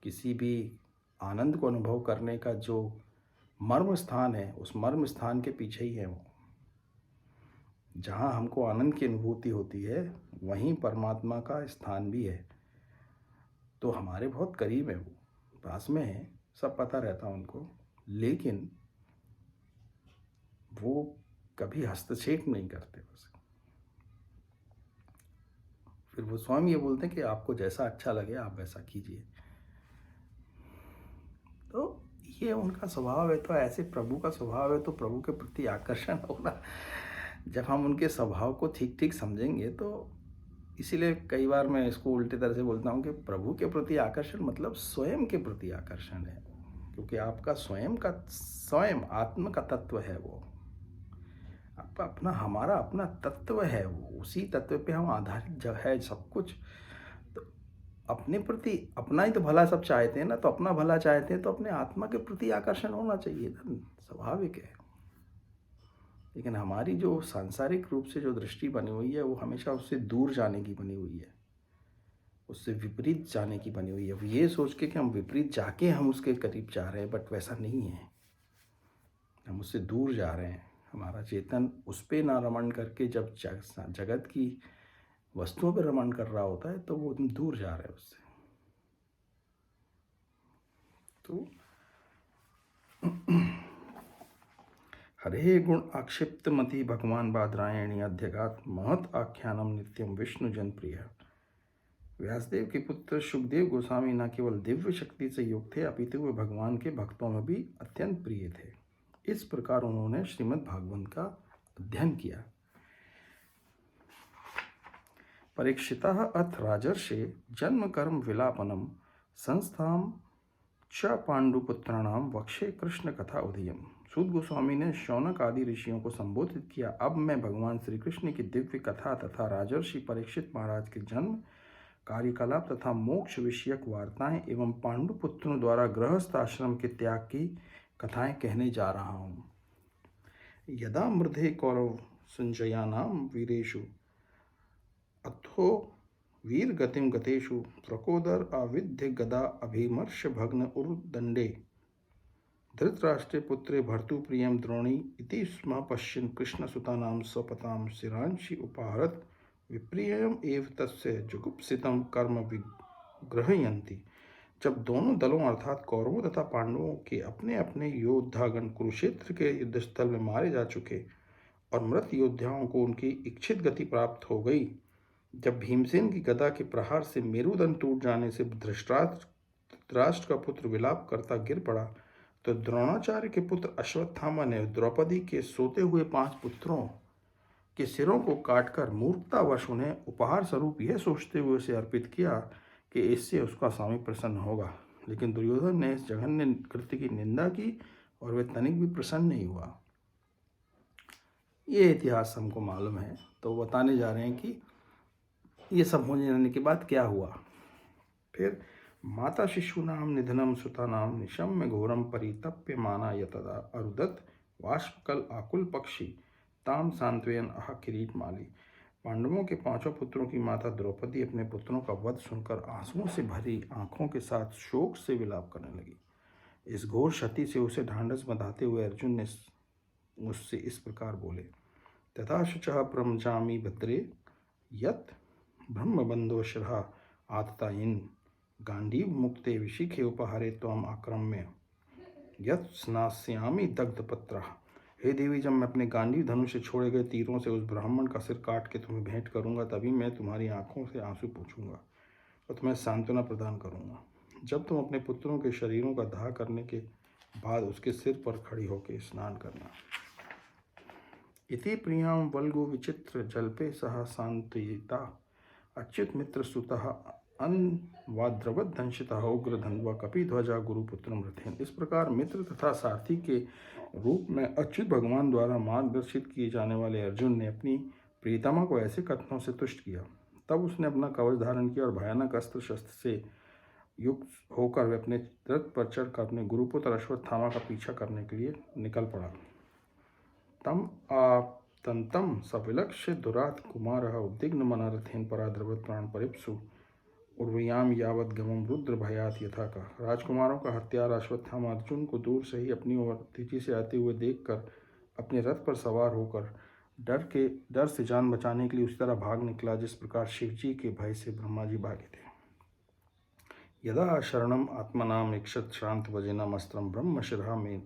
किसी भी आनंद को अनुभव करने का जो मर्म स्थान है, उस मर्म स्थान के पीछे ही है वो। जहाँ हमको आनंद की अनुभूति होती है वहीं परमात्मा का स्थान भी है। तो हमारे बहुत करीब है, वो पास में है, सब पता रहता है उनको। लेकिन वो कभी हस्तक्षेप नहीं करते बस। फिर वो स्वयं ये बोलते हैं कि आपको जैसा अच्छा लगे आप वैसा कीजिए। तो ये उनका स्वभाव है। तो ऐसे प्रभु का स्वभाव है, तो प्रभु के प्रति आकर्षण होगा। जब हम उनके स्वभाव को ठीक ठीक समझेंगे तो इसीलिए कई बार मैं इसको उल्टे तरह से बोलता हूँ कि प्रभु के प्रति आकर्षण मतलब स्वयं के प्रति आकर्षण है। क्योंकि आपका स्वयं आत्म का तत्व है वो, आपका अपना, हमारा अपना तत्व है वो। उसी तत्व पे हम आधारित जो है सब कुछ। तो अपने प्रति अपना ही तो भला सब चाहते हैं ना, तो अपना भला चाहते हैं तो अपने आत्मा के प्रति आकर्षण होना चाहिए ना, स्वाभाविक है। लेकिन हमारी जो सांसारिक रूप से जो दृष्टि बनी हुई है वो हमेशा उससे दूर जाने की बनी हुई है, उससे विपरीत जाने की बनी हुई है। ये सोच के कि हम विपरीत जाके हम उसके करीब जा रहे हैं, बट वैसा नहीं है, हम उससे दूर जा रहे हैं। हमारा चेतन उस पर ना रमण करके जब जगत की वस्तुओं पर रमण कर रहा होता है तो वो दूर जा रहे हैं उससे। तो हरे गुण आक्षिप्त मति भगवान बादरायणी अध्यगात महत आख्यानम नित्यम विष्णु जन प्रिय। व्यासदेव के पुत्र सुखदेव गोस्वामी न केवल दिव्य शक्ति से युक्त थे, अपितु वे भगवान के भक्तों में भी अत्यंत प्रिय थे। इस प्रकार उन्होंने श्रीमद् भागवत का अध्ययन किया। परीक्षितः अथ राजर्षे जन्म कर्म विलापनम संस्थाम च पांडुपुत्राणाम वक्षे कृष्ण कथा उदयम। सूत गोस्वामी ने शौनक आदि ऋषियों को संबोधित किया। अब मैं भगवान श्री कृष्ण की दिव्य कथा तथा राजर्षि परीक्षित महाराज के जन्म, कार्यकलाप तथा मोक्ष विषयक वार्ताएं एवं पांडुपुत्रों द्वारा गृहस्थ आश्रम के त्याग की कथाएं कहने जा रहा हूँ। यदा मृधे कौरव संजयानाम वीरेषु अथो वीर गतिम गतेषु प्रकोदर आविध्य गदा अभिमर्श भग्न उर्दंडे धृतराष्ट्रे पुत्रे भर्तुप्रियं द्रोणी इति स्म पश्यन् कृष्णसुतानां स्वपतां शिरांशि उपाहरत् विप्रियम् एव तस्य जुगुप्सितं कर्म विग्रहयन्ति। जब दोनों दलों अर्थात कौरवों तथा पांडवों के अपने अपने योद्धागण कुरुक्षेत्र के युद्धस्थल में मारे जा चुके और मृत योद्धाओं को उनकी इच्छित गति प्राप्त हो गई, जब भीमसेन की गदा के प्रहार से मेरुदंड टूट जाने से धृतराष्ट्र का पुत्र विलाप करता गिर पड़ा, तो द्रोणाचार्य के पुत्र अश्वत्थामा ने द्रौपदी के सोते हुए 5 पुत्रों के सिरों को काटकर मूर्खतावश उन्हें उपहार स्वरूप यह सोचते हुए उसे अर्पित किया कि इससे उसका स्वामी प्रसन्न होगा। लेकिन दुर्योधन ने इस जघन्य कृत्य की निंदा की और वे तनिक भी प्रसन्न नहीं हुआ। ये इतिहास हमको मालूम है, तो बताने जा रहे हैं कि ये सब होने जाने के बाद क्या हुआ। फिर माता शिशूनाम निधनम सुतानाम निशम्य घोरम परितप्य माना यतदा अरुदत वाष्पकल आकुल पक्षी ताम सांत्वयन आह किरीट माली। पांडवों के 5 पुत्रों की माता द्रौपदी अपने पुत्रों का वध सुनकर आंसुओं से भरी आंखों के साथ शोक से विलाप करने लगी। इस घोर क्षति से उसे ढांढस बंधाते हुए अर्जुन ने उससे इस प्रकार बोले, तथा शुचः प्रमजामि भद्रे यत ब्रह्मबंधो शिरः आततायिन् गांडीव मुक्ते विशिखे उपहारे त्वम आक्रम्य यत स्नास्यामि दग्धपत्रः। हे देवी, जब मैं अपने गांडीव धनुष से छोड़े गए तीरों से उस ब्राह्मण का सिर काट के तुम्हें भेंट करूंगा, तभी मैं तुम्हारी आंखों से आंसू पोंछूंगा और तुम्हें सांत्वना प्रदान करूंगा। जब तुम अपने पुत्रों के शरीरों का दाह करने के बाद उसके सिर पर खड़ी होकर स्नान करना। इति प्रियां वल्गो विचित्र जल्पे सह सांत्वयिता अच्युत मित्र सुतः अन्वाद्रवत दंशिता उग्र धन्वा कपि ध्वजा गुरुपुत्र मृथेन। इस प्रकार मित्र तथा सारथी के रूप में अच्युत भगवान द्वारा मार्गदर्शित किए जाने वाले अर्जुन ने अपनी प्रियतमा को ऐसे कथनों से तुष्ट किया। तब उसने अपना कवच धारण किया और भयानक अस्त्र शस्त्र से युक्त होकर वे अपने रथ पर चढ़कर अपने गुरुपुत्र अश्वत्थामा का पीछा करने के लिए निकल पड़ा। तम आतंतम सविलक्ष्य दुरात कुमार उद्विग्न मनरथेन पराद्रवत प्राण परिप्सु उर्वयाम यावत गमम रुद्र भयात यथा का। राजकुमारों का हत्यार अश्वत्थामा अर्जुन को दूर से ही अपनी ओर तेजी से आते हुए देखकर अपने रथ पर सवार होकर डर से जान बचाने के लिए उसी तरह भाग निकला जिस प्रकार शिवजी के भय से ब्रह्मा जी भागे थे। यदा शरणम आत्मनाम इक्षत श्रांत वजेनम अस्त्रम ब्रह्म शिरहा में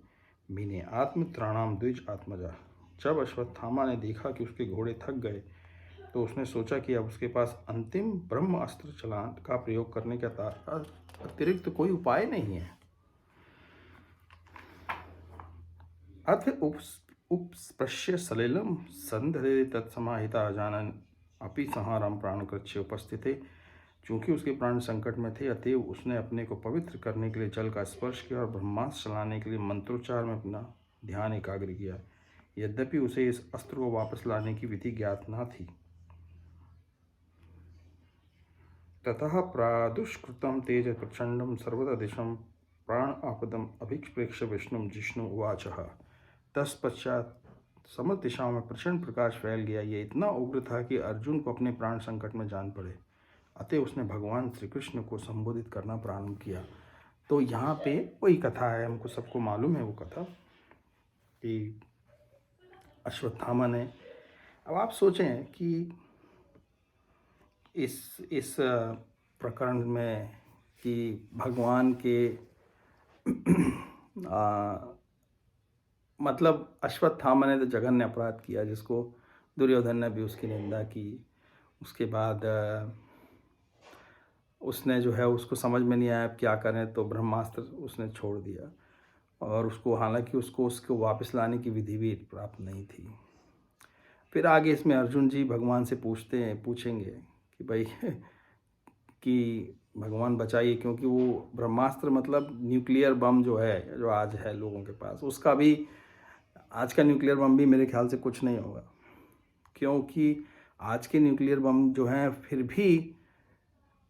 मीने आत्मत्राणाम द्विज आत्मजा। जब अश्वत्थामा ने देखा कि उसके घोड़े थक गए, तो उसने सोचा कि अब उसके पास अंतिम ब्रह्म अस्त्र चलान का प्रयोग करने का अतिरिक्त कोई उपाय नहीं है। अथ उपस्पृश्य सलिलम संधरे तत्समाहिता जानन अपि संहारम प्राणकृत्य उपस्थिते। चूंकि उसके प्राण संकट में थे, अतएव उसने अपने को पवित्र करने के लिए जल का स्पर्श किया और ब्रह्मास्त्र चलाने के लिए मंत्रोच्चार में अपना ध्यान एकाग्र किया। यद्यपि उसे इस अस्त्र को वापस लाने की विधि ज्ञात न थी। ततः प्रादुष्कृतं तेज प्रचंडम सर्वदा दिशम प्राण आपदम अभिप्रेक्ष्य विष्णु जिष्णु उवाचः। तत्पश्चात समस्त दिशाओं में प्रचंड प्रकाश फैल गया। ये इतना उग्र था कि अर्जुन को अपने प्राण संकट में जान पड़े। अतः उसने भगवान श्री कृष्ण को संबोधित करना प्रारंभ किया। तो यहाँ पे वही कथा है, हमको सबको मालूम है वो कथा कि अश्वत्थामा ने, अब आप सोचें कि इस प्रकरण में कि भगवान के मतलब अश्वत्थामा ने तो जघन्य अपराध किया जिसको दुर्योधन ने भी उसकी निंदा की। उसके बाद उसने जो है उसको समझ में नहीं आया अब क्या करें, तो ब्रह्मास्त्र उसने छोड़ दिया और उसको हालांकि उसको वापस लाने की विधि भी प्राप्त नहीं थी। फिर आगे इसमें अर्जुन जी भगवान से पूछेंगे कि भाई कि भगवान बचाइए, क्योंकि वो ब्रह्मास्त्र मतलब न्यूक्लियर बम जो है जो आज है लोगों के पास, उसका भी आज का न्यूक्लियर बम भी मेरे ख्याल से कुछ नहीं होगा, क्योंकि आज के न्यूक्लियर बम जो हैं फिर भी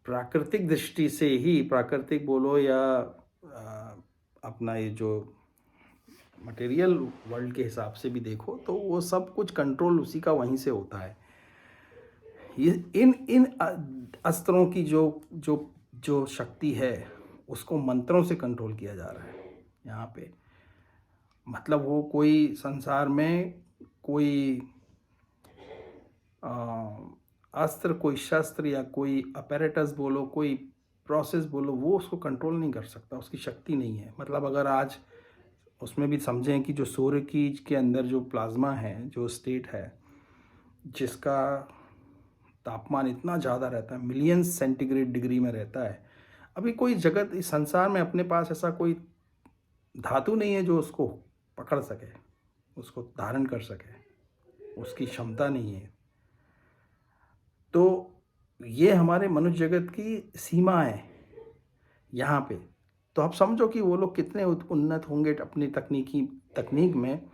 प्राकृतिक दृष्टि से ही, प्राकृतिक बोलो या अपना ये जो मटेरियल वर्ल्ड के हिसाब से भी देखो तो वो सब कुछ कंट्रोल उसी का वहीं से होता है। ये इन इन अस्त्रों की जो जो जो शक्ति है उसको मंत्रों से कंट्रोल किया जा रहा है यहाँ पे। मतलब वो कोई संसार में कोई अस्त्र, कोई शस्त्र या कोई अपैरेटस बोलो, कोई प्रोसेस बोलो, वो उसको कंट्रोल नहीं कर सकता, उसकी शक्ति नहीं है। मतलब अगर आज उसमें भी समझें कि जो सूर्य की के अंदर जो प्लाज्मा है, जो स्टेट है, जिसका तापमान इतना ज़्यादा रहता है, मिलियन सेंटीग्रेड डिग्री में रहता है, अभी कोई जगत इस संसार में अपने पास ऐसा कोई धातु नहीं है जो उसको पकड़ सके, उसको धारण कर सके, उसकी क्षमता नहीं है। तो ये हमारे मनुष्य जगत की सीमा है यहाँ पे। तो आप समझो कि वो लोग कितने उन्नत होंगे अपनी तकनीक में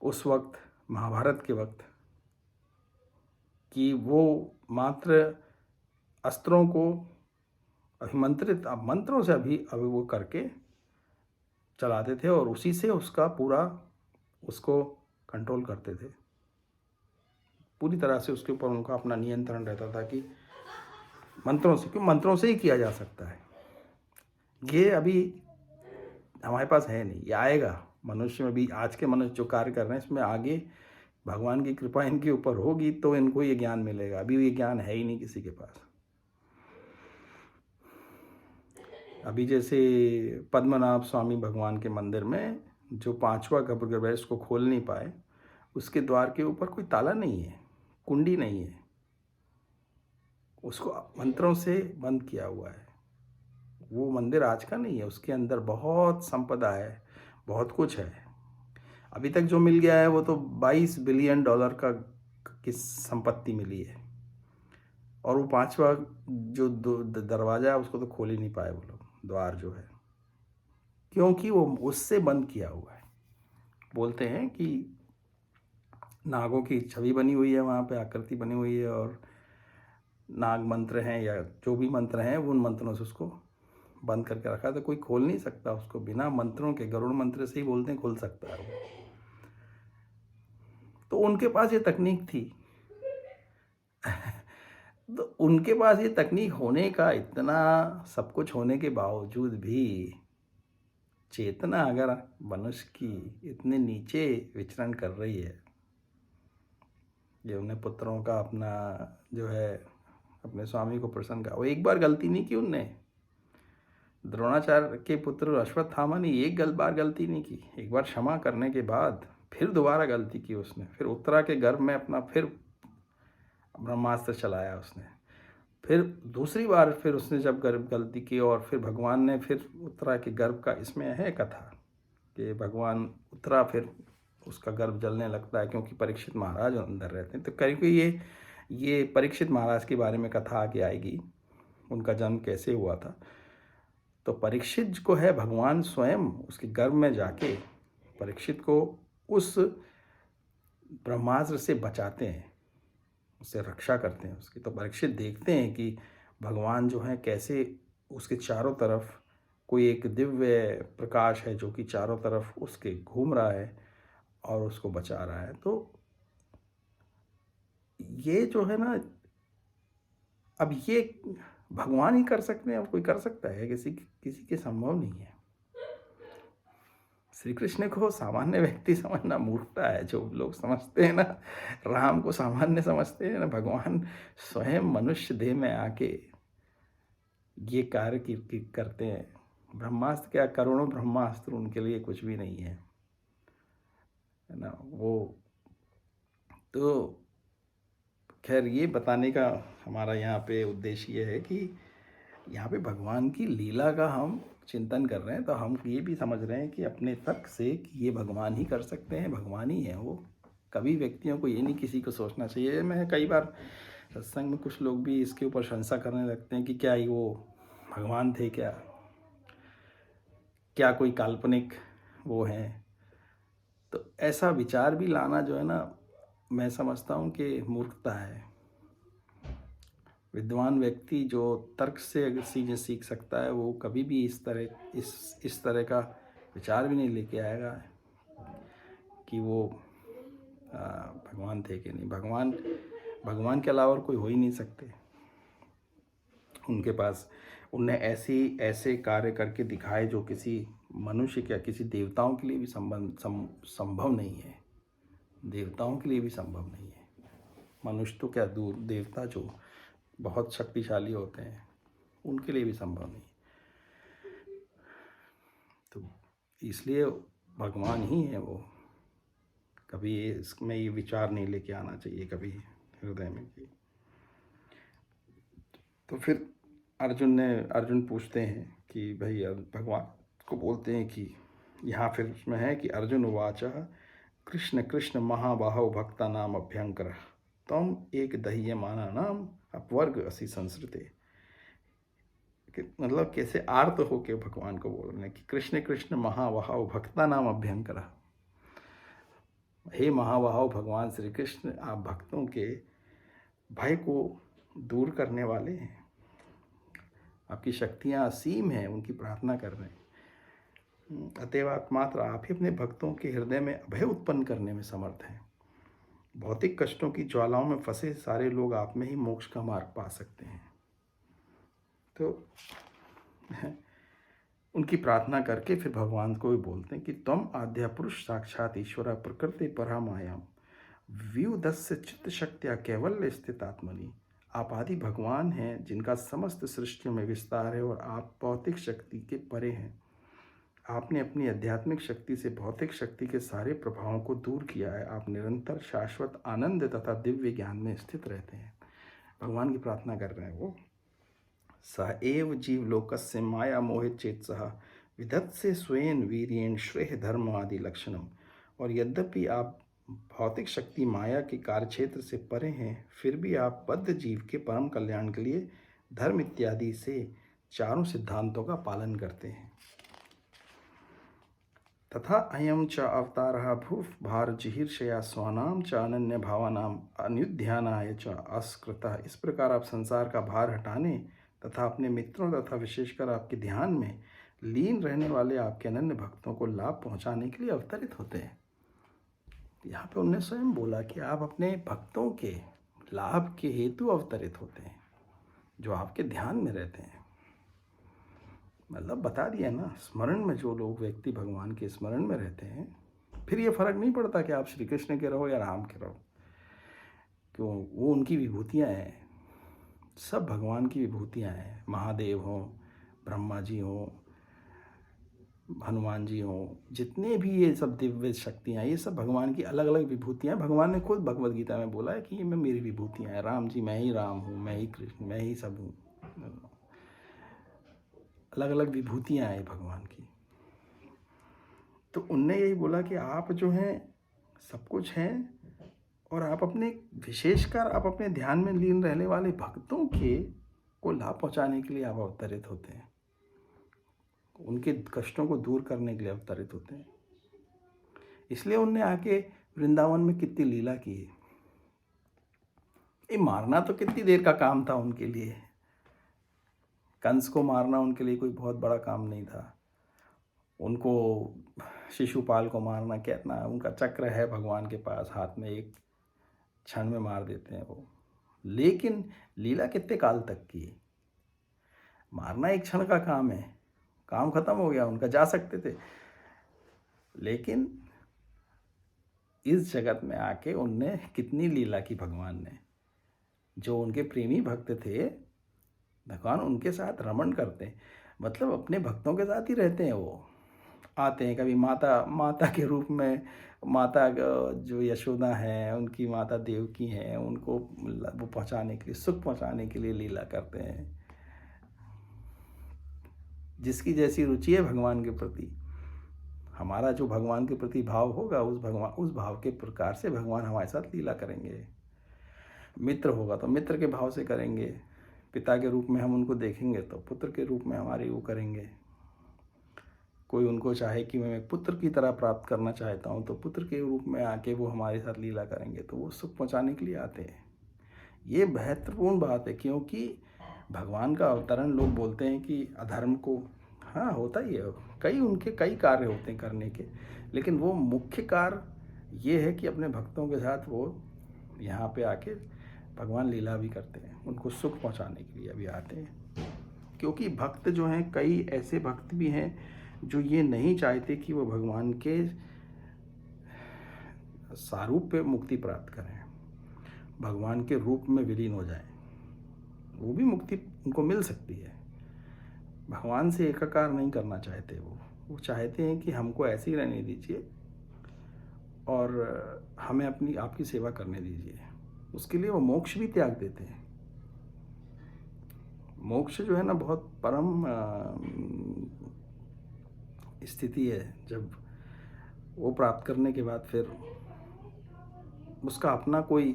उस वक्त, महाभारत के वक्त, कि वो मात्र अस्त्रों को अभिमंत्रित मंत्रों से अभी वो करके चलाते थे और उसी से उसका पूरा उसको कंट्रोल करते थे। पूरी तरह से उसके ऊपर उनका अपना नियंत्रण रहता था कि मंत्रों से, क्यों मंत्रों से ही किया जा सकता है। ये अभी हमारे पास है नहीं, ये आएगा। मनुष्य में भी, आज के मनुष्य जो कार्य कर रहे हैं इसमें आगे भगवान की कृपा इनके ऊपर होगी तो इनको ये ज्ञान मिलेगा। अभी ये ज्ञान है ही नहीं किसी के पास। अभी जैसे पद्मनाभ स्वामी भगवान के मंदिर में जो 5वां गर्भगृह है उसको खोल नहीं पाए, उसके द्वार के ऊपर कोई ताला नहीं है, कुंडी नहीं है, उसको मंत्रों से बंद किया हुआ है। वो मंदिर आज का नहीं है, उसके अंदर बहुत संपदा है, बहुत कुछ है। अभी तक जो मिल गया है वो तो $22 बिलियन का की संपत्ति मिली है, और वो 5वां जो दरवाज़ा है उसको तो खोल ही नहीं पाए वो लोग, द्वार जो है, क्योंकि वो उससे बंद किया हुआ है। बोलते हैं कि नागों की छवि बनी हुई है वहाँ पे, आकृति बनी हुई है, और नाग मंत्र हैं या जो भी मंत्र हैं उन मंत्रों से उसको बंद करके रखा है। तो कोई खोल नहीं सकता उसको, बिना मंत्रों के, गरुड़ मंत्र से ही बोलते हैं खुल सकता है वो। तो उनके पास ये तकनीक थी तो उनके पास ये तकनीक होने का, इतना सब कुछ होने के बावजूद भी चेतना अगर मनुष्य की इतने नीचे विचरण कर रही है, ये उन्हें पुत्रों का अपना जो है अपने स्वामी को प्रसन्न का, वो एक बार गलती नहीं की उनने। द्रोणाचार्य के पुत्र अश्वत्थामा ने एक बार गलती नहीं की, एक बार क्षमा करने के बाद फिर दोबारा गलती की उसने, फिर उत्तरा के गर्भ में अपना फिर ब्रह्मास्त्र चलाया उसने, फिर दूसरी बार फिर उसने जब गलती की और फिर भगवान ने फिर उत्तरा के गर्भ का, इसमें है कथा कि भगवान उत्तरा फिर उसका गर्भ जलने लगता है क्योंकि परीक्षित महाराज अंदर रहते हैं। तो करीब ये परीक्षित महाराज के बारे में कथा आगे आएगी, उनका जन्म कैसे हुआ था। तो परीक्षित को है भगवान स्वयं उसके गर्भ में जाके परीक्षित को उस ब्रह्मास्त्र से बचाते हैं, उससे रक्षा करते हैं उसकी। तो परीक्षित देखते हैं कि भगवान जो है कैसे उसके चारों तरफ कोई एक दिव्य प्रकाश है जो कि चारों तरफ उसके घूम रहा है और उसको बचा रहा है। तो ये जो है ना, अब ये भगवान ही कर सकते हैं, अब कोई कर सकता है? किसी के संभव नहीं है। श्री कृष्ण को सामान्य व्यक्ति समझना मूर्खता है। जो लोग समझते हैं ना, राम को सामान्य समझते हैं ना, भगवान स्वयं मनुष्य देह में आके ये कार्य करते हैं। ब्रह्मास्त्र क्या, करोड़ों ब्रह्मास्त्र उनके लिए कुछ भी नहीं है ना वो। तो खैर, ये बताने का हमारा यहाँ पे उद्देश्य ये है कि यहाँ पे भगवान की लीला का हम चिंतन कर रहे हैं, तो हम ये भी समझ रहे हैं कि अपने तर्क से कि ये भगवान ही कर सकते हैं, भगवान ही है वो। कभी व्यक्तियों को ये नहीं किसी को सोचना चाहिए। मैं कई बार सत्संग में कुछ लोग भी इसके ऊपर शंसा करने लगते हैं कि क्या ही वो भगवान थे, क्या कोई काल्पनिक वो हैं। तो ऐसा विचार भी लाना जो है ना, मैं समझता हूँ कि मूर्खता है। विद्वान व्यक्ति जो तर्क से अगर चीज़ें सीख सकता है, वो कभी भी इस तरह का विचार भी नहीं लेके आएगा कि वो भगवान थे कि नहीं। भगवान के अलावा और कोई हो ही नहीं सकते। उनके पास उनने ऐसे कार्य करके दिखाए जो किसी मनुष्य या किसी देवताओं के लिए भी संभव नहीं है। देवताओं के लिए भी संभव नहीं है। मनुष्य तो क्या दूर, देवता जो बहुत शक्तिशाली होते हैं उनके लिए भी संभव नहीं। तो इसलिए भगवान ही है वो। कभी इसमें ये विचार नहीं लेके आना चाहिए कभी हृदय में कि। तो फिर अर्जुन पूछते हैं कि भाई, भगवान को बोलते हैं कि यहाँ फिर उसमें है कि अर्जुन उवाच कृष्ण कृष्ण महाबाहो भक्ता नाम अभ्यंकर तम एक दह्यमाना नाम अपवर्ग असि संसृते। मतलब कैसे आर्त हो के भगवान को बोल रहे हैं कि कृष्ण कृष्ण महाबाहो भक्ता नाम अभ्यंकर। हे महाबाहो भगवान श्री कृष्ण, आप भक्तों के भय को दूर करने वाले हैं। आपकी शक्तियाँ असीम हैं, उनकी प्रार्थना कर रहे हैं। अतएव एकमात्र आप ही अपने भक्तों के हृदय में अभय उत्पन्न करने में समर्थ हैं। भौतिक कष्टों की ज्वालाओं में फंसे सारे लोग आप में ही मोक्ष का मार्ग पा सकते हैं। तो उनकी प्रार्थना करके फिर भगवान को भी बोलते हैं कि त्वम आद्या पुरुष साक्षात ईश्वरा प्रकृति परामायाम व्युदस्य चित्त शक्तिया कैवल्य स्थित आत्मनि। आप आदि भगवान हैं जिनका समस्त सृष्टियों में विस्तार है और आप भौतिक शक्ति के परे हैं। आपने अपनी आध्यात्मिक शक्ति से भौतिक शक्ति के सारे प्रभावों को दूर किया है। आप निरंतर शाश्वत आनंद तथा दिव्य ज्ञान में स्थित रहते हैं। भगवान की प्रार्थना कर रहे हैं वो। स एव जीवलोकस्य माया मोहित चेतसः विधत्से स्वयं वीर्येण श्रेय धर्म आदि लक्षणम। और यद्यपि आप भौतिक शक्ति माया के कार्यक्षेत्र से परे हैं, फिर भी आप बद्ध जीव के परम कल्याण के लिए धर्म इत्यादि से चारों सिद्धांतों का पालन करते हैं। तथा अयम च अवतारः भूफ भार जिहीर्षया स्वानाम च अनन्य भावानाम अनुध्यानाय च अस्कृतः। इस प्रकार आप संसार का भार हटाने तथा अपने मित्रों तथा विशेषकर आपके ध्यान में लीन रहने वाले आपके अनन्य भक्तों को लाभ पहुंचाने के लिए अवतरित होते हैं। यहाँ पे उन्होंने स्वयं बोला कि आप अपने भक्तों के लाभ के हेतु अवतरित होते हैं, जो आपके ध्यान में रहते हैं। मतलब बता दिया ना, स्मरण में जो लोग व्यक्ति भगवान के स्मरण में रहते हैं, फिर ये फर्क नहीं पड़ता कि आप श्री कृष्ण के रहो या राम के रहो, क्यों, वो उनकी विभूतियाँ हैं, सब भगवान की विभूतियाँ हैं। महादेव हों, ब्रह्मा जी हों, हनुमान जी हों, जितने भी ये सब दिव्य शक्तियाँ, ये सब भगवान की अलग अलग विभूतियाँ। भगवान ने खुद भगवद गीता में बोला है कि ये मैं मेरी विभूतियाँ हैं। राम जी, मैं ही राम हूँ, मैं ही कृष्ण, मैं ही सब हूँ। अलग अलग विभूतियाँ हैं भगवान की। तो उनने यही बोला कि आप जो हैं सब कुछ हैं, और आप अपने विशेषकर आप अपने ध्यान में लीन रहने वाले भक्तों के को लाभ पहुंचाने के लिए आप अवतरित होते हैं, उनके कष्टों को दूर करने के लिए अवतरित होते हैं। इसलिए उनने आके वृंदावन में कितनी लीला की है। ये मारना तो कितनी देर का काम था उनके लिए। कंस को मारना उनके लिए कोई बहुत बड़ा काम नहीं था। उनको शिशुपाल को मारना कितना, उनका चक्र है भगवान के पास हाथ में, एक क्षण में मार देते हैं वो। लेकिन लीला कितने काल तक की। मारना एक क्षण का काम है, काम खत्म हो गया उनका, जा सकते थे। लेकिन इस जगत में आके उनने कितनी लीला की भगवान ने। जो उनके प्रेमी भक्त थे, भगवान उनके साथ रमण करते हैं, मतलब अपने भक्तों के साथ ही रहते हैं। वो आते हैं कभी माता के रूप में, माता जो यशोदा है, उनकी माता देवकी हैं, उनको वो पहुंचाने के लिए, सुख पहुंचाने के लिए लीला करते हैं। जिसकी जैसी रुचि है भगवान के प्रति, हमारा जो भगवान के प्रति भाव होगा, उस भाव के प्रकार से भगवान हमारे साथ लीला करेंगे। मित्र होगा तो मित्र के भाव से करेंगे, पिता के रूप में हम उनको देखेंगे तो पुत्र के रूप में हमारे वो करेंगे। कोई उनको चाहे कि मैं एक पुत्र की तरह प्राप्त करना चाहता हूँ, तो पुत्र के रूप में आके वो हमारे साथ लीला करेंगे, तो वो सुख पहुँचाने के लिए आते हैं। ये महत्वपूर्ण बात है, क्योंकि भगवान का अवतरण लोग बोलते हैं कि अधर्म को, हाँ होता ही है, कई उनके कई कार्य होते हैं करने के, लेकिन वो मुख्य कार्य ये है कि अपने भक्तों के साथ वो यहाँ पे आके भगवान लीला भी करते हैं, उनको सुख पहुँचाने के लिए भी आते हैं। क्योंकि भक्त जो हैं, कई ऐसे भक्त भी हैं जो ये नहीं चाहते कि वो भगवान के स्वरूप पे मुक्ति प्राप्त करें, भगवान के रूप में विलीन हो जाएं। वो भी मुक्ति उनको मिल सकती है, भगवान से एकाकार नहीं करना चाहते वो चाहते हैं कि हमको ऐसे ही रहने दीजिए और हमें अपनी आपकी सेवा करने दीजिए। उसके लिए वो मोक्ष भी त्याग देते हैं। मोक्ष जो है ना, बहुत परम स्थिति है, जब वो प्राप्त करने के बाद फिर उसका अपना कोई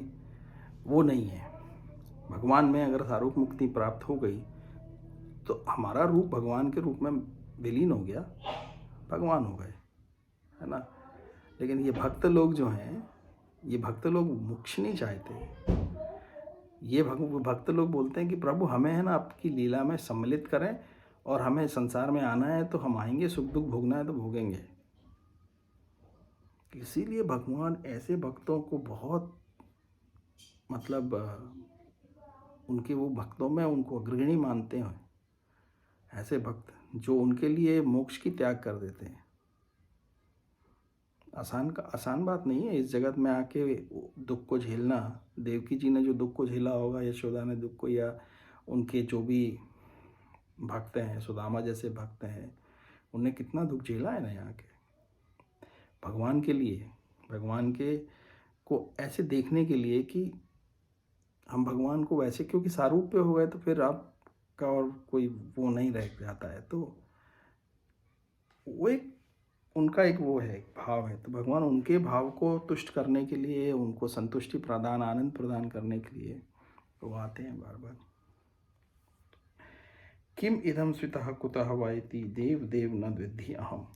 वो नहीं है। भगवान में अगर सारूप मुक्ति प्राप्त हो गई तो हमारा रूप भगवान के रूप में विलीन हो गया, भगवान हो गए, है ना। लेकिन ये भक्त लोग जो हैं, ये भक्त लोग मोक्ष नहीं चाहते। ये भक्त लोग बोलते हैं कि प्रभु हमें है ना आपकी लीला में सम्मिलित करें, और हमें संसार में आना है तो हम आएंगे, सुख दुख भोगना है तो भोगेंगे। इसीलिए भगवान ऐसे भक्तों को बहुत मतलब उनके वो भक्तों में उनको अग्रणी मानते हैं, ऐसे भक्त जो उनके लिए मोक्ष की त्याग कर देते हैं। आसान बात नहीं है इस जगत में आके दुख को झेलना। देवकी जी ने जो दुख को झेला होगा, यशोदा ने दुख को, या उनके जो भी भक्त हैं, सुदामा जैसे भक्त हैं, उन्हें कितना दुख झेला है ना यहाँ के भगवान के लिए, भगवान के को ऐसे देखने के लिए कि हम भगवान को वैसे, क्योंकि सारूप पे हो गए तो फिर आपका और कोई वो नहीं रह जाता है, तो वो एक उनका एक वो है, भाव है। तो भगवान उनके भाव को तुष्ट करने के लिए, उनको संतुष्टि प्रदान, आनंद प्रदान करने के लिए वो आते हैं बार बार। किम इदम स्वितः कुतः वायति देव देव न विद्धि अहम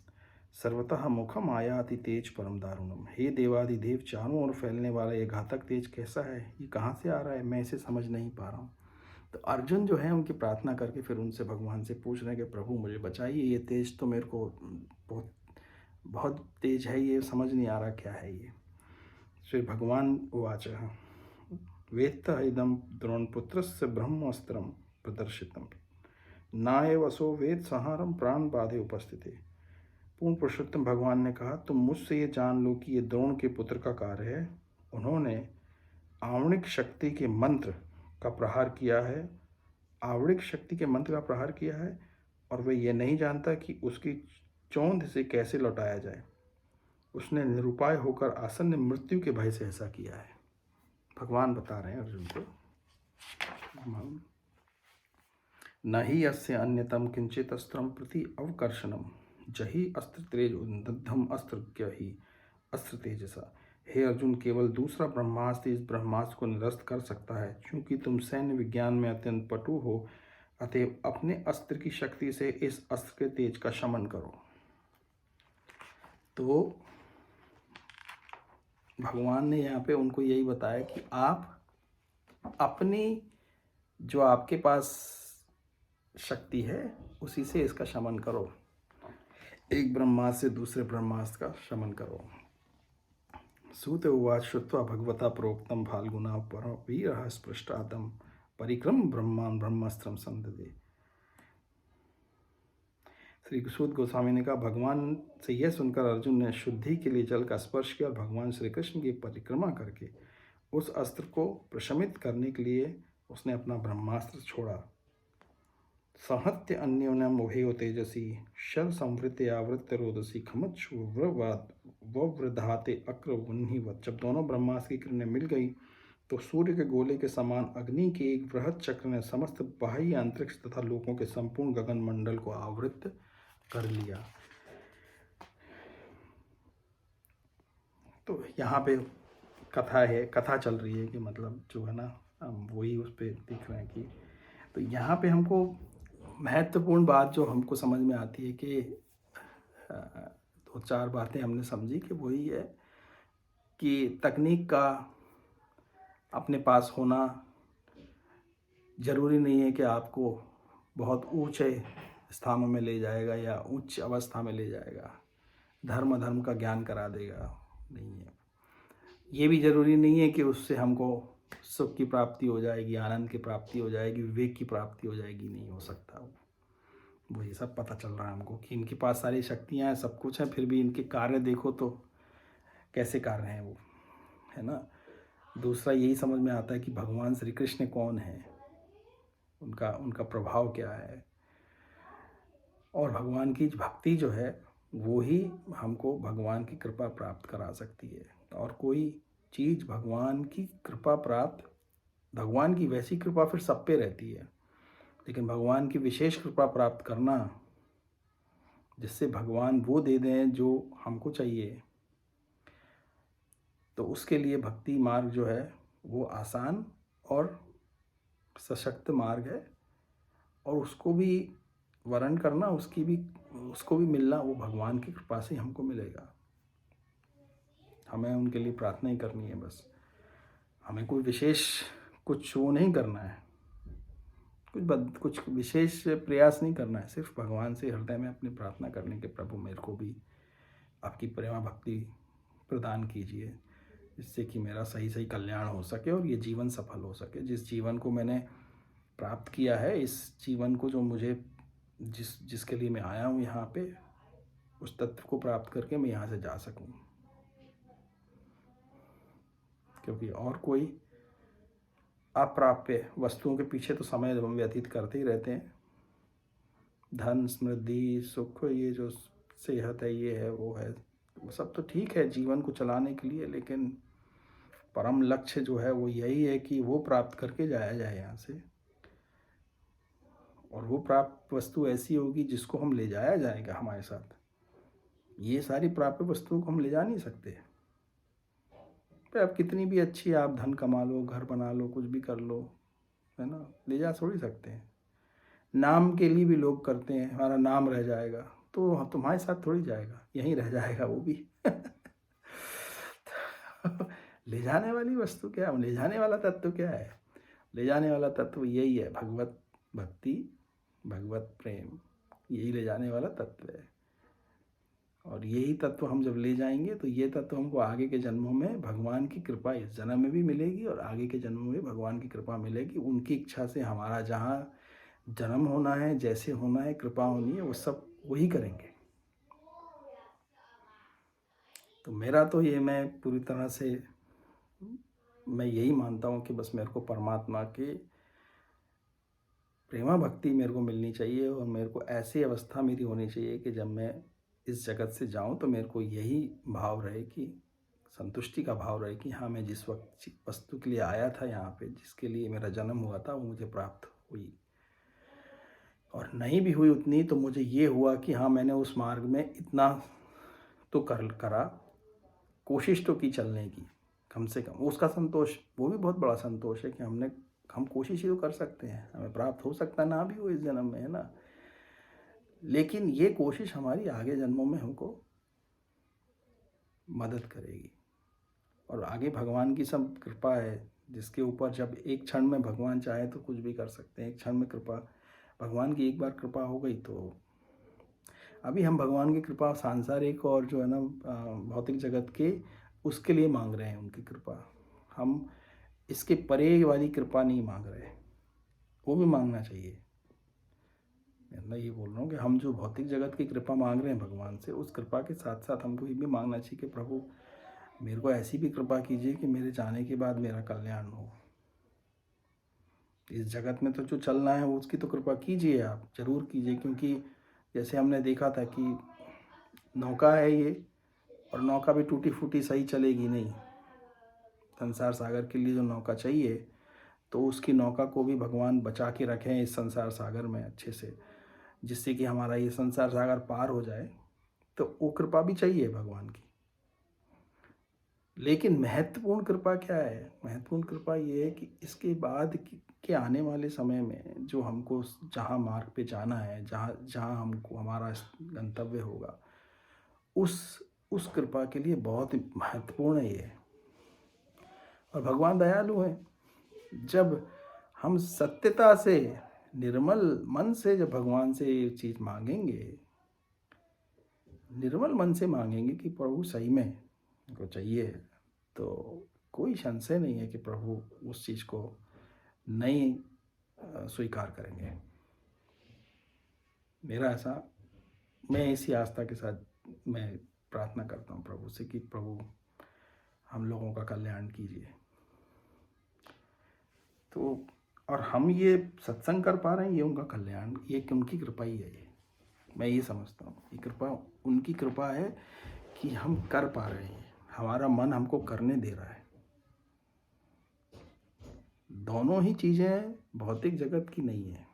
सर्वतः मुखम आयाति तेज परम दारुणम। हे देवादि देव, चारों ओर फैलने वाला ये घातक तेज कैसा है, ये कहाँ से आ रहा है, मैं इसे समझ नहीं पा रहा हूँ। तो अर्जुन जो है उनकी प्रार्थना करके फिर उनसे भगवान से पूछ रहे हैं कि प्रभु मुझे बचाइए, ये तेज तो मेरे को बहुत तेज है, ये समझ नहीं आ रहा क्या है ये। फिर भगवान उवाच वेत्त इदम द्रोणपुत्रस्य ब्रह्मास्त्रम प्रदर्शितम नाएव असो वेद संहारम प्राण बाधे उपस्थित। पूर्ण पुरुषोत्तम भगवान ने कहा, तुम मुझसे ये जान लो कि ये द्रोण के पुत्र का कार्य है। उन्होंने आवणिक शक्ति के मंत्र का प्रहार किया है, आवणिक शक्ति के मंत्र का प्रहार किया है, और वह ये नहीं जानता कि उसकी चौंध से कैसे लौटाया जाए। उसने निरुपाय होकर आसन्न मृत्यु के भय से ऐसा किया है। भगवान बता रहे हैं अर्जुन को, न ही अस्य अन्यतम किंचित अस्त्रम प्रति अवकर्षणम जहि अस्त्र तेज उन्दग्धम अस्त्र ही अस्त्र तेजसा। हे अर्जुन, केवल दूसरा ब्रह्मास्त्र इस ब्रह्मास्त्र को निरस्त कर सकता है। क्योंकि तुम सैन्य विज्ञान में अत्यंत पटु हो, अतएव अपने अस्त्र की शक्ति से इस अस्त्र के तेज का शमन करो। तो भगवान ने यहाँ पे उनको यही बताया कि आप अपनी जो आपके पास शक्ति है उसी से इसका शमन करो, एक ब्रह्मास्त्र से दूसरे ब्रह्मास्त्र का शमन करो। सूत उवाच श्रुत्वा भगवता प्रोक्तम फाल्गुना पर वीरः स्पृष्टादम परिक्रम ब्रह्मान् ब्रह्मास्त्रम संददे। श्री सूत गोस्वामी ने कहा, भगवान से यह सुनकर अर्जुन ने शुद्धि के लिए जल का स्पर्श किया और भगवान श्री कृष्ण की परिक्रमा करके उस अस्त्र को प्रशमित करने के लिए उसने अपना ब्रह्मास्त्र छोड़ा। सहत्य अन्योन्यम उभयो तेजसी शर संवृत्य आवृत्य रोदसी खमच्छु वृद्धाते अक्र वन्हीवत। जब दोनों ब्रह्मास्त्र की किरणें मिल गई तो सूर्य के गोले के समान अग्नि के एक बृहद चक्र ने समस्त बाह्य अंतरिक्ष तथा लोकों के संपूर्ण गगन मंडल को आवृत कर लिया। तो यहाँ पे कथा चल रही है कि मतलब जो है ना, हम वही उस पर दिख रहे हैं कि, तो यहाँ पे हमको महत्वपूर्ण बात जो हमको समझ में आती है कि दो चार बातें हमने समझी कि वही है कि तकनीक का अपने पास होना ज़रूरी नहीं है कि आपको बहुत ऊंचे स्थानों में ले जाएगा या उच्च अवस्था में ले जाएगा, धर्म अधर्म का ज्ञान करा देगा, नहीं है। ये भी ज़रूरी नहीं है कि उससे हमको सुख की प्राप्ति हो जाएगी, आनंद की प्राप्ति हो जाएगी, विवेक की प्राप्ति हो जाएगी, नहीं हो सकता। वो ये सब पता चल रहा है हमको कि इनके पास सारी शक्तियाँ हैं, सब कुछ है, फिर भी इनके कार्य देखो तो कैसे कार्य हैं वो, है ना। दूसरा यही समझ में आता है कि भगवान श्री कृष्ण कौन है, उनका उनका प्रभाव क्या है, और भगवान की भक्ति जो है वो ही हमको भगवान की कृपा प्राप्त करा सकती है। और कोई चीज़ भगवान की कृपा प्राप्त, भगवान की वैसी कृपा फिर सब पे रहती है, लेकिन भगवान की विशेष कृपा प्राप्त करना, जिससे भगवान वो दे दें जो हमको चाहिए, तो उसके लिए भक्ति मार्ग जो है वो आसान और सशक्त मार्ग है। और उसको भी वर्ण करना, उसको भी मिलना, वो भगवान की कृपा से हमको मिलेगा। हमें उनके लिए प्रार्थना ही करनी है बस। हमें कोई विशेष कुछ वो नहीं करना है, कुछ विशेष प्रयास नहीं करना है, सिर्फ भगवान से हृदय में अपनी प्रार्थना करने के, प्रभु मेरे को भी आपकी प्रेमा भक्ति प्रदान कीजिए, जिससे कि मेरा सही सही कल्याण हो सके और ये जीवन सफल हो सके। जिस जीवन को मैंने प्राप्त किया है, इस जीवन को जो मुझे जिसके लिए मैं आया हूँ यहाँ पे, उस तत्व को प्राप्त करके मैं यहाँ से जा सकूँ। क्योंकि और कोई अप्राप्य वस्तुओं के पीछे तो समय हम व्यतीत करते ही रहते हैं। धन, समृद्धि, सुख, ये जो सेहत है, ये है, वो है, वो सब तो ठीक है जीवन को चलाने के लिए, लेकिन परम लक्ष्य जो है वो यही है कि वो प्राप्त करके जाया जाए यहाँ से। और वो प्राप्त वस्तु ऐसी होगी जिसको हम ले जाया जाएगा हमारे साथ। ये सारी प्राप्त वस्तुओं को हम ले जा नहीं सकते। पर अब कितनी भी अच्छी आप धन कमा लो, घर बना लो, कुछ भी कर लो, है ना, ले जा थोड़ी सकते हैं। नाम के लिए भी लोग करते हैं, हमारा नाम रह जाएगा, तो तुम्हारे साथ थोड़ी जाएगा, यहीं रह जाएगा वो भी। ले जाने वाली वस्तु क्या है, ले जाने वाला तत्व क्या है? ले जाने वाला तत्व यही है, भगवत भक्ति, भगवत प्रेम, यही ले जाने वाला तत्व है। और यही तत्व हम जब ले जाएंगे तो ये तत्व हमको आगे के जन्मों में भगवान की कृपा इस जन्म में भी मिलेगी और आगे के जन्मों में भगवान की कृपा मिलेगी। उनकी इच्छा से हमारा जहाँ जन्म होना है, जैसे होना है, कृपा होनी है, वो सब वही करेंगे। तो मेरा तो ये, मैं पूरी तरह से मैं यही मानता हूँ कि बस मेरे को परमात्मा के प्रेमा भक्ति मेरे को मिलनी चाहिए और मेरे को ऐसी अवस्था मेरी होनी चाहिए कि जब मैं इस जगत से जाऊं तो मेरे को यही भाव रहे, कि संतुष्टि का भाव रहे कि हाँ, मैं जिस वक्त वस्तु के लिए आया था यहाँ पे, जिसके लिए मेरा जन्म हुआ था, वो मुझे प्राप्त हुई। और नहीं भी हुई उतनी तो मुझे ये हुआ कि हाँ, मैंने उस मार्ग में इतना तो करा, कोशिश तो की चलने की, कम से कम उसका संतोष, वो भी बहुत बड़ा संतोष है कि हम कोशिश ही तो कर सकते हैं। हमें प्राप्त हो सकता ना भी हो इस जन्म में, है ना, लेकिन ये कोशिश हमारी आगे जन्मों में हमको मदद करेगी। और आगे भगवान की सब कृपा है, जिसके ऊपर जब एक क्षण में भगवान चाहे तो कुछ भी कर सकते हैं। एक क्षण में कृपा, भगवान की एक बार कृपा हो गई तो अभी हम भगवान की कृपा सांसारिक और जो है ना भौतिक जगत के, उसके लिए मांग रहे हैं उनकी कृपा। हम इसके परे वाली कृपा नहीं मांग रहे, वो भी मांगना चाहिए। मैं ये बोल रहा हूँ कि हम जो भौतिक जगत की कृपा मांग रहे हैं भगवान से, उस कृपा के साथ साथ हमको ये भी मांगना चाहिए कि प्रभु मेरे को ऐसी भी कृपा कीजिए कि मेरे जाने के बाद मेरा कल्याण हो। इस जगत में तो जो चलना है उसकी तो कृपा कीजिए, आप जरूर कीजिए। क्योंकि जैसे हमने देखा था कि नौका है ये, और नौका भी टूटी फूटी सही चलेगी नहीं। संसार सागर के लिए जो नौका चाहिए, तो उसकी नौका को भी भगवान बचा के रखें इस संसार सागर में अच्छे से, जिससे कि हमारा ये संसार सागर पार हो जाए। तो वो कृपा भी चाहिए भगवान की। लेकिन महत्वपूर्ण कृपा क्या है? महत्वपूर्ण कृपा ये है कि इसके बाद के आने वाले समय में जो हमको जहाँ मार्ग पे जाना है, जहाँ हमको हमारा गंतव्य होगा, उस कृपा के लिए बहुत महत्वपूर्ण है ये। और भगवान दयालु हैं। जब हम सत्यता से, निर्मल मन से जब भगवान से ये चीज़ मांगेंगे, निर्मल मन से मांगेंगे कि प्रभु सही में को चाहिए, तो कोई संशय नहीं है कि प्रभु उस चीज़ को नहीं स्वीकार करेंगे। मेरा ऐसा, मैं इसी आस्था के साथ मैं प्रार्थना करता हूँ प्रभु से कि प्रभु हम लोगों का कल्याण कीजिए। तो और हम ये सत्संग कर पा रहे हैं, ये उनका कल्याण, ये उनकी कृपा ही है। ये मैं ये समझता हूँ, ये कृपा उनकी कृपा है कि हम कर पा रहे हैं, हमारा मन हमको करने दे रहा है। दोनों ही चीज़ें भौतिक जगत की नहीं है,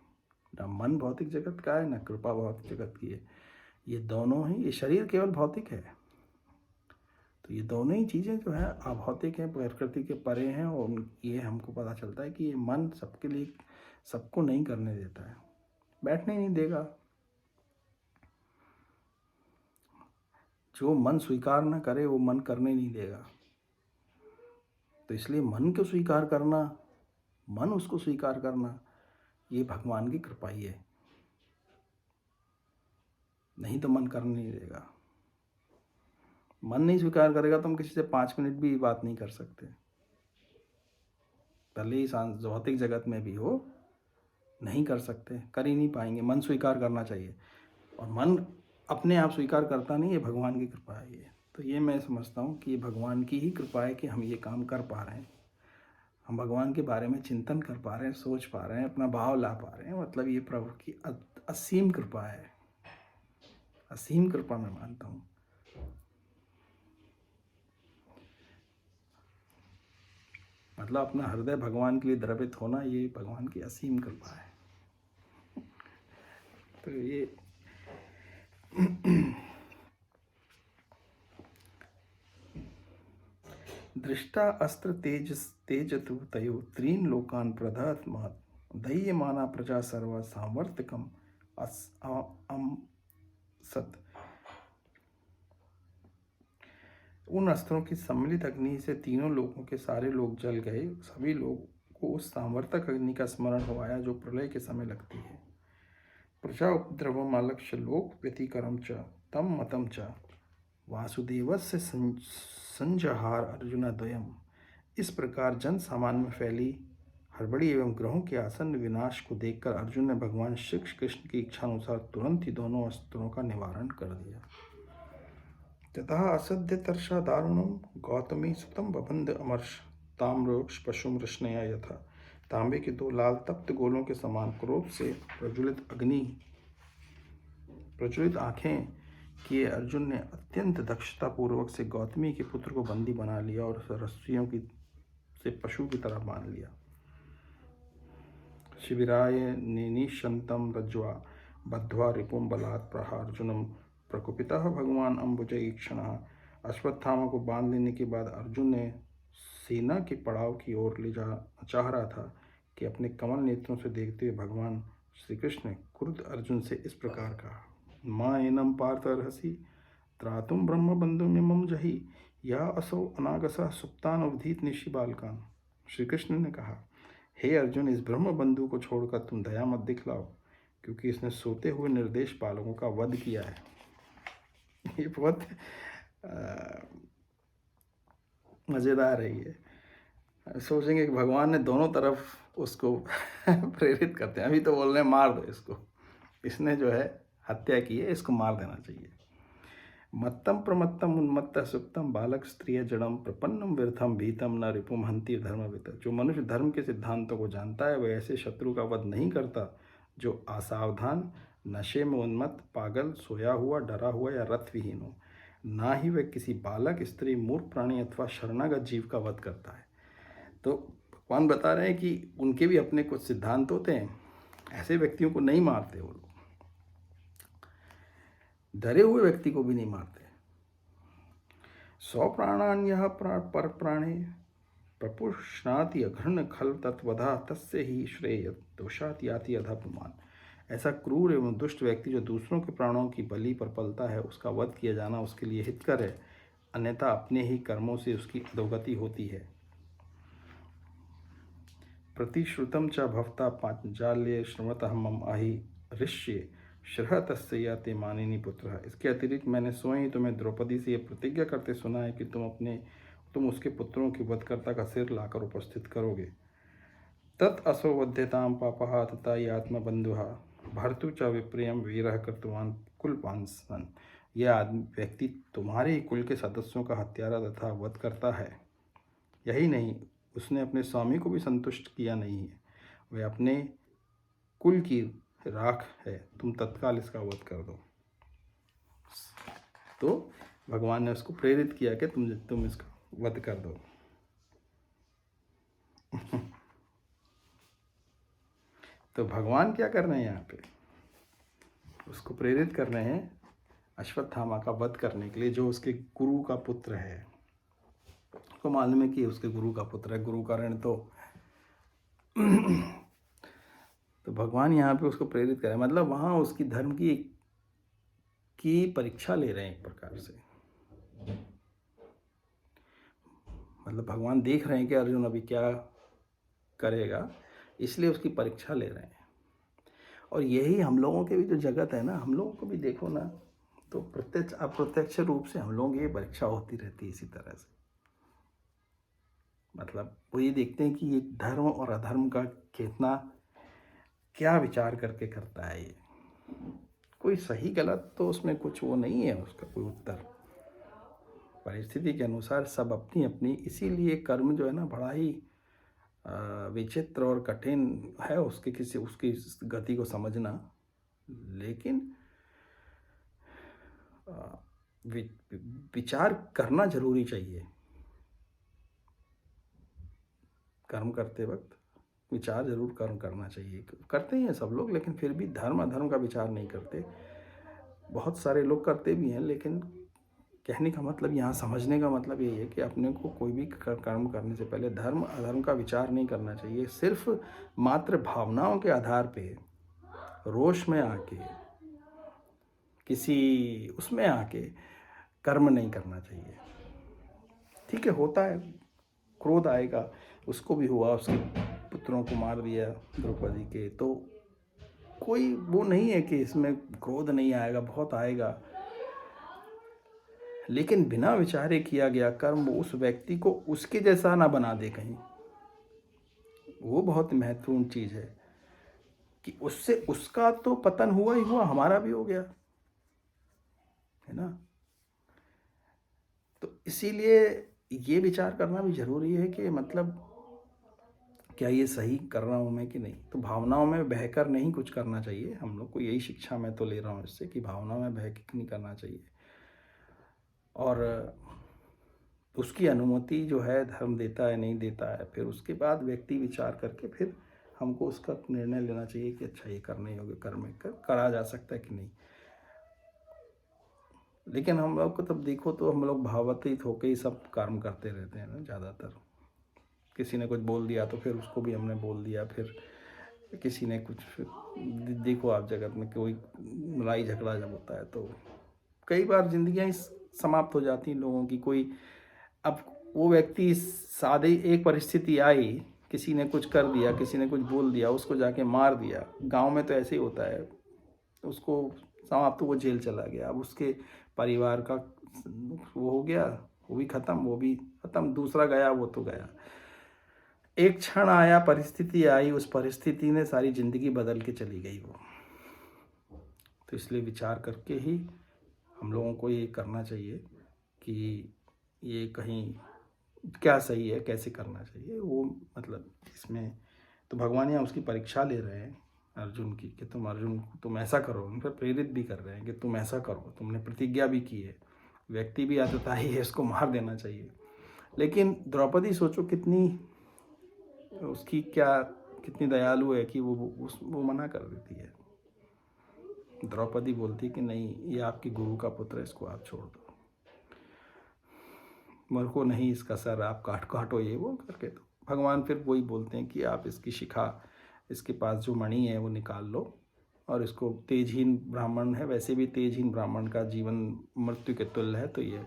ना मन भौतिक जगत का है, ना कृपा भौतिक जगत की है। ये दोनों ही, ये शरीर केवल भौतिक है, तो ये दोनों ही चीज़ें जो है अभौतिक हैं, प्रकृति के परे हैं। और ये हमको पता चलता है कि ये मन सबके लिए, सबको नहीं करने देता है, बैठने नहीं देगा। जो मन स्वीकार ना करे वो मन करने नहीं देगा। तो इसलिए मन को स्वीकार करना, मन उसको स्वीकार करना, ये भगवान की कृपा ही है। नहीं तो मन करने नहीं देगा। मन नहीं स्वीकार करेगा तो हम किसी से 5 मिनट भी बात नहीं कर सकते, भले ही भौतिक जगत में भी हो, नहीं कर सकते, कर ही नहीं पाएंगे। मन स्वीकार करना चाहिए, और मन अपने आप स्वीकार करता नहीं, ये भगवान की कृपा है ये। तो ये मैं समझता हूँ कि ये भगवान की ही कृपा है कि हम ये काम कर पा रहे हैं, हम भगवान के बारे में चिंतन कर पा रहे हैं, सोच पा रहे हैं, अपना भाव ला पा रहे हैं। मतलब ये प्रभु की असीम कृपा है, असीम कृपा मैं मानता हूँ। मतलब अपना हृदय भगवान के लिए द्रवित होना, ये भगवान की असीम कृपा है। तो ये दृष्टा अस्त्र तेजतु तयो त्रीन लोकान प्रदहत महत् दह्यमाना प्रजा सर्व सामर्थ्यकम सत। उन अस्त्रों की सम्मिलित अग्नि से तीनों लोगों के सारे लोग जल गए। सभी लोग को उस सामर्थक अग्नि का स्मरण हुआया जो प्रलय के समय लगती है। प्रजा उपद्रवम आलक्ष्य लोक व्यतिकरम च तम मतम च वासुदेवस्य संजहार अर्जुन द्वयम। इस प्रकार जन सामान्य में फैली हड़बड़ी एवं ग्रहों के आसन्न विनाश को देखकर अर्जुन ने भगवान श्री कृष्ण की इच्छा अनुसार तुरंत ही दोनों अस्त्रों का निवारण कर दिया। तथा असद्य तर्षा दारुणम गौतमी सुतम बबंध अमर्ष ताम्रोक्ष पशुम रश्नया यथा। तांबे के 2 लाल तप्त गोलों के समान क्रोध से प्रज्वलित आंखें किए अर्जुन ने अत्यंत दक्षता पूर्वक से गौतमी के पुत्र को बंदी बना लिया और रस्सियों की से पशु की तरह बांध लिया। शिविराय निनिशंतम रज्ज्वा बद्ध्वा रिपुम बलात् प्रहार्जुनम प्रकुपितः भगवान अम्बुजई क्षण। अश्वत्थामा को बांध लेने के बाद अर्जुन ने सेना के पड़ाव की ओर ले जा चाह रहा था कि अपने कमल नेत्रों से देखते हुए भगवान श्री कृष्ण ने क्रुद्ध अर्जुन से इस प्रकार कहा, माँ एनम पार्थ अर्हसि त्रातुम ब्रह्म बंधु मम जहि या असौ अनागसा सुप्तान अवधीत निशि बालकान। श्री कृष्ण ने कहा, हे अर्जुन, इस ब्रह्म बंधु को छोड़कर तुम दया मत दिखलाओ, क्योंकि इसने सोते हुए निर्देश बालकों का वध किया है। ये बहुत मज़ेदार है। ये सोचेंगे कि भगवान ने दोनों तरफ उसको प्रेरित करते हैं। अभी तो बोल रहे हैं मार दो इसको, इसने जो है हत्या की है, इसको मार देना चाहिए। मत्तम प्रमत्तम उन्मत्त सुप्तम बालक स्त्रिय जड़म प्रपन्नम व्यर्थम भीतम न रिपुम हंति धर्मवित। जो मनुष्य धर्म के सिद्धांतों को जानता है वह ऐसे शत्रु का वध नहीं करता जो असावधान, नशे में उन्मत्त, पागल, सोया हुआ, डरा हुआ या रथ विहीन हो। ना ही वह किसी बालक, स्त्री, मूर्ख प्राणी अथवा शरणागत जीव का वध करता है। तो भगवान बता रहे हैं कि उनके भी अपने कुछ सिद्धांत होते हैं, ऐसे व्यक्तियों को नहीं मारते वो लोग, डरे हुए व्यक्ति को भी नहीं मारते। 100 प्राणान्यः पर प्राणे प्रपुष्णाति अघृण खल तत्वधा तस्य ही श्रेय दोषात याति अधपमान। ऐसा क्रूर एवं दुष्ट व्यक्ति जो दूसरों के प्राणों की बलि पर पलता है, उसका वध किया जाना उसके लिए हितकर है, अन्यथा अपने ही कर्मों से उसकी अधोगति होती है। प्रतिश्रुतं च भवता पांचाल्ये श्रवतः मम आहि ऋष्ये श्रह तस्य ते मानिनी पुत्र। इसके अतिरिक्त मैंने स्वयं ही तुम्हें द्रौपदी से यह प्रतिज्ञा करते सुना है कि तुम उसके पुत्रों की वधकर्ता का सिर लाकर उपस्थित करोगे। तत् असो वध्यताम पापः तथा ये आत्मबंधुः भर्तु च विप्रियम वीरः कर्तवान कुलपांसन। यह व्यक्ति तुम्हारे ही कुल के सदस्यों का हत्यारा तथा वध करता है। यही नहीं, उसने अपने स्वामी को भी संतुष्ट किया नहीं है, वह अपने कुल की राख है। तुम तत्काल इसका वध कर दो। तो भगवान ने उसको प्रेरित किया कि तुम इसका वध कर दो। तो भगवान क्या कर रहे हैं यहाँ पे? उसको प्रेरित कर रहे हैं अश्वत्थामा का वध करने के लिए, जो उसके गुरु का पुत्र है। उसको मालूम है कि उसके गुरु का पुत्र है, गुरु का ऋण तो भगवान यहाँ पे उसको प्रेरित करें, मतलब वहाँ उसकी धर्म की परीक्षा ले रहे हैं एक प्रकार से। मतलब भगवान देख रहे हैं कि अर्जुन अभी क्या करेगा, इसलिए उसकी परीक्षा ले रहे हैं। और यही हम लोगों के भी जो जगत है ना, हम लोगों को भी देखो ना, तो प्रत्यक्ष अप्रत्यक्ष रूप से हम लोगों की परीक्षा होती रहती है इसी तरह से। मतलब वो ये देखते हैं कि ये धर्म और अधर्म का कितना क्या विचार करके करता है। ये कोई सही गलत तो उसमें कुछ वो नहीं है, उसका कोई उत्तर। परिस्थिति के अनुसार सब अपनी अपनी, इसीलिए कर्म जो है ना बड़ा ही विचित्र और कठिन है उसकी गति को समझना। लेकिन विचार करना जरूरी चाहिए। कर्म करते वक्त विचार जरूर करना चाहिए। करते हैं सब लोग, लेकिन फिर भी धर्म अधर्म का विचार नहीं करते। बहुत सारे लोग करते भी हैं, लेकिन कहने का मतलब, यहाँ समझने का मतलब यही है कि अपने को कोई भी कर्म करने से पहले धर्म अधर्म का विचार नहीं करना चाहिए। सिर्फ मात्र भावनाओं के आधार पे, रोष में आके, किसी उसमें आके कर्म नहीं करना चाहिए। ठीक है, होता है, क्रोध आएगा, उसको भी हुआ, उसके पुत्रों को मार दिया द्रौपदी के, तो कोई वो नहीं है कि इसमें क्रोध नहीं आएगा, बहुत आएगा। लेकिन बिना विचारे किया गया कर्म उस व्यक्ति को उसके जैसा ना बना दे कहीं। वो बहुत महत्वपूर्ण चीज़ है कि उससे उसका तो पतन हुआ ही हुआ, हमारा भी हो गया है ना। तो इसीलिए ये विचार करना भी जरूरी है कि मतलब क्या ये सही कर रहा हूँ मैं कि नहीं। तो भावनाओं में बहकर नहीं कुछ करना चाहिए। हम लोग को यही शिक्षा मैं तो ले रहा हूँ इससे, कि भावनाओं में बह के नहीं करना चाहिए। और उसकी अनुमति जो है धर्म देता है नहीं देता है, फिर उसके बाद व्यक्ति विचार करके फिर हमको उसका निर्णय लेना चाहिए कि अच्छा ये करने योग्य कर्म करा जा सकता है कि नहीं। लेकिन हम लोग को तब देखो तो हम लोग भावातीत होकर ही सब कर्म करते रहते हैं ना ज़्यादातर। किसी ने कुछ बोल दिया तो फिर उसको भी हमने बोल दिया, फिर किसी ने कुछ, देखो आप जगत में कोई लड़ाई झगड़ा जब होता है तो कई बार जिंदगियां ही समाप्त हो जाती हैं लोगों की। कोई, अब वो व्यक्ति सादे एक परिस्थिति आई, किसी ने कुछ कर दिया, किसी ने कुछ बोल दिया, उसको जाके मार दिया। गांव में तो ऐसे ही होता है, उसको समाप्त, वो जेल चला गया। अब उसके परिवार का वो हो गया, वो भी खत्म, वो भी खत्म, दूसरा गया, वो तो गया। एक क्षण आया, परिस्थिति आई, उस परिस्थिति ने सारी जिंदगी बदल के चली गई वो। तो इसलिए विचार करके ही हम लोगों को ये करना चाहिए कि ये कहीं क्या सही है, कैसे करना चाहिए वो। मतलब इसमें तो भगवान यहाँ उसकी परीक्षा ले रहे हैं अर्जुन की, कि तुम अर्जुन तुम ऐसा करो। उन पर प्रेरित भी कर रहे हैं कि तुम ऐसा करो, तुमने प्रतिज्ञा भी की है। व्यक्ति भी आता ही है, इसको मार देना चाहिए। लेकिन द्रौपदी सोचो कितनी उसकी कितनी दयालु है कि वो मना कर देती है। द्रौपदी बोलती कि नहीं, ये आपके गुरु का पुत्र है, इसको आप छोड़ दो, मेरे को नहीं इसका सर आप काटो ये वो करके। तो भगवान फिर वही बोलते हैं कि आप इसकी शिखा, इसके पास जो मणि है वो निकाल लो और इसको तेजहीन ब्राह्मण है, वैसे भी तेजहीन ब्राह्मण का जीवन मृत्यु के तुल्य है, तो ये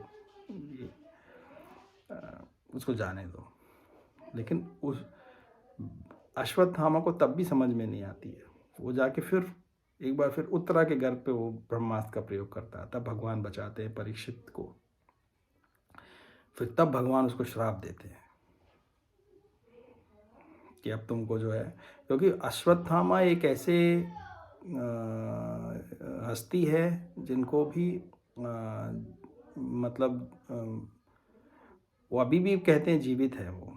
उसको जाने दो। लेकिन उस अश्वत्थामा को तब भी समझ में नहीं आती है। वो जाके फिर एक बार फिर उत्तरा के घर पे वो ब्रह्मास्त्र का प्रयोग करता है, तब भगवान बचाते हैं परीक्षित को। फिर तब भगवान उसको श्राप देते हैं कि अब तुमको जो है, क्योंकि अश्वत्थामा एक ऐसे हस्ती है जिनको भी मतलब वो अभी भी कहते हैं जीवित है वो,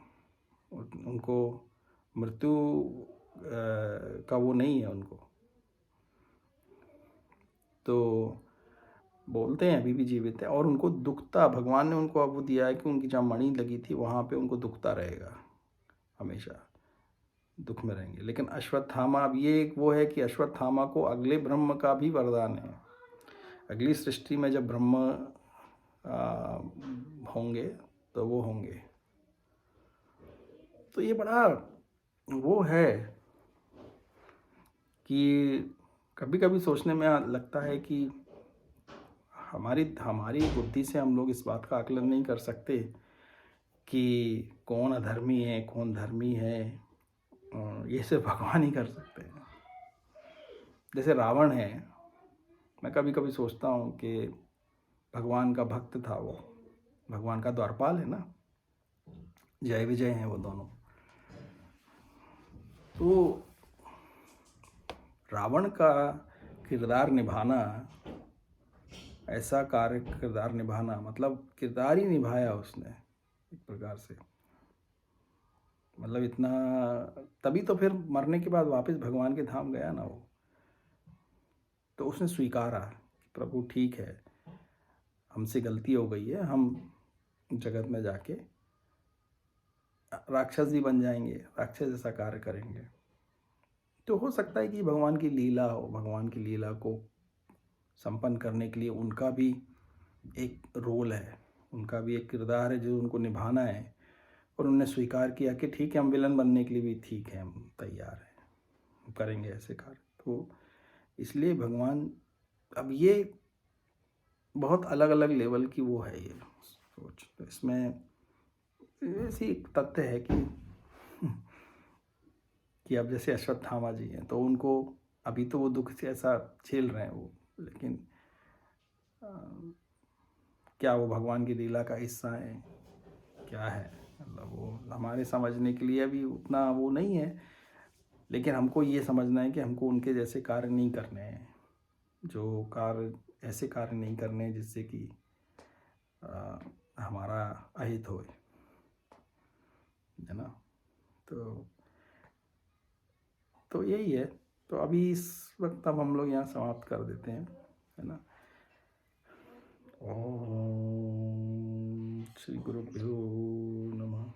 उनको मृत्यु का वो नहीं है उनको, तो बोलते हैं अभी भी जीवित है। और उनको दुखता, भगवान ने उनको अब वो दिया है कि उनकी जहाँ मणि लगी थी वहाँ पे उनको दुखता रहेगा, हमेशा दुख में रहेंगे। लेकिन अश्वत्थामा, अब ये एक वो है कि अश्वत्थामा को अगले ब्रह्म का भी वरदान है। अगली सृष्टि में जब ब्रह्म होंगे तो वो होंगे। तो ये बड़ा वो है कि कभी कभी सोचने में लगता है कि हमारी बुद्धि से हम लोग इस बात का आकलन नहीं कर सकते कि कौन अधर्मी है कौन धर्मी है, ये सिर्फ भगवान ही कर सकते हैं। जैसे रावण है, मैं कभी कभी सोचता हूँ कि भगवान का भक्त था वो, भगवान का द्वारपाल है ना, जय विजय हैं वो दोनों। तो रावण का किरदार निभाना, ऐसा कार्य किरदार निभाना, मतलब किरदार ही निभाया उसने एक प्रकार से, मतलब इतना, तभी तो फिर मरने के बाद वापस भगवान के धाम गया ना वो। तो उसने स्वीकारा कि प्रभु ठीक है, हमसे गलती हो गई है, हम जगत में जाके राक्षस भी बन जाएंगे, राक्षस जैसा कार्य करेंगे। तो हो सकता है कि भगवान की लीला हो, भगवान की लीला को संपन्न करने के लिए उनका भी एक रोल है, उनका भी एक किरदार है जो उनको निभाना है। और उन्होंने स्वीकार किया कि ठीक है, हम विलन बनने के लिए भी ठीक है, हम तैयार हैं, हम करेंगे ऐसे कार्य। तो इसलिए भगवान, अब ये बहुत अलग अलग लेवल की वो है ये सोच। तो इसमें ऐसी एक तथ्य है कि अब जैसे अश्वत्थामा जी हैं, तो उनको अभी तो वो दुख से ऐसा झेल रहे हैं वो, लेकिन क्या वो भगवान की लीला का हिस्सा है, क्या है, मतलब वो हमारे समझने के लिए अभी उतना वो नहीं है। लेकिन हमको ये समझना है कि हमको उनके जैसे कार्य नहीं करने हैं, जो कार्य, ऐसे कार्य नहीं करने हैं जिससे कि हमारा अहित होए, है ना। तो यही है। तो अभी इस वक्त अब हम लोग यहाँ समाप्त कर देते हैं, है ना। ओम श्री गुरुभ्यो नमः।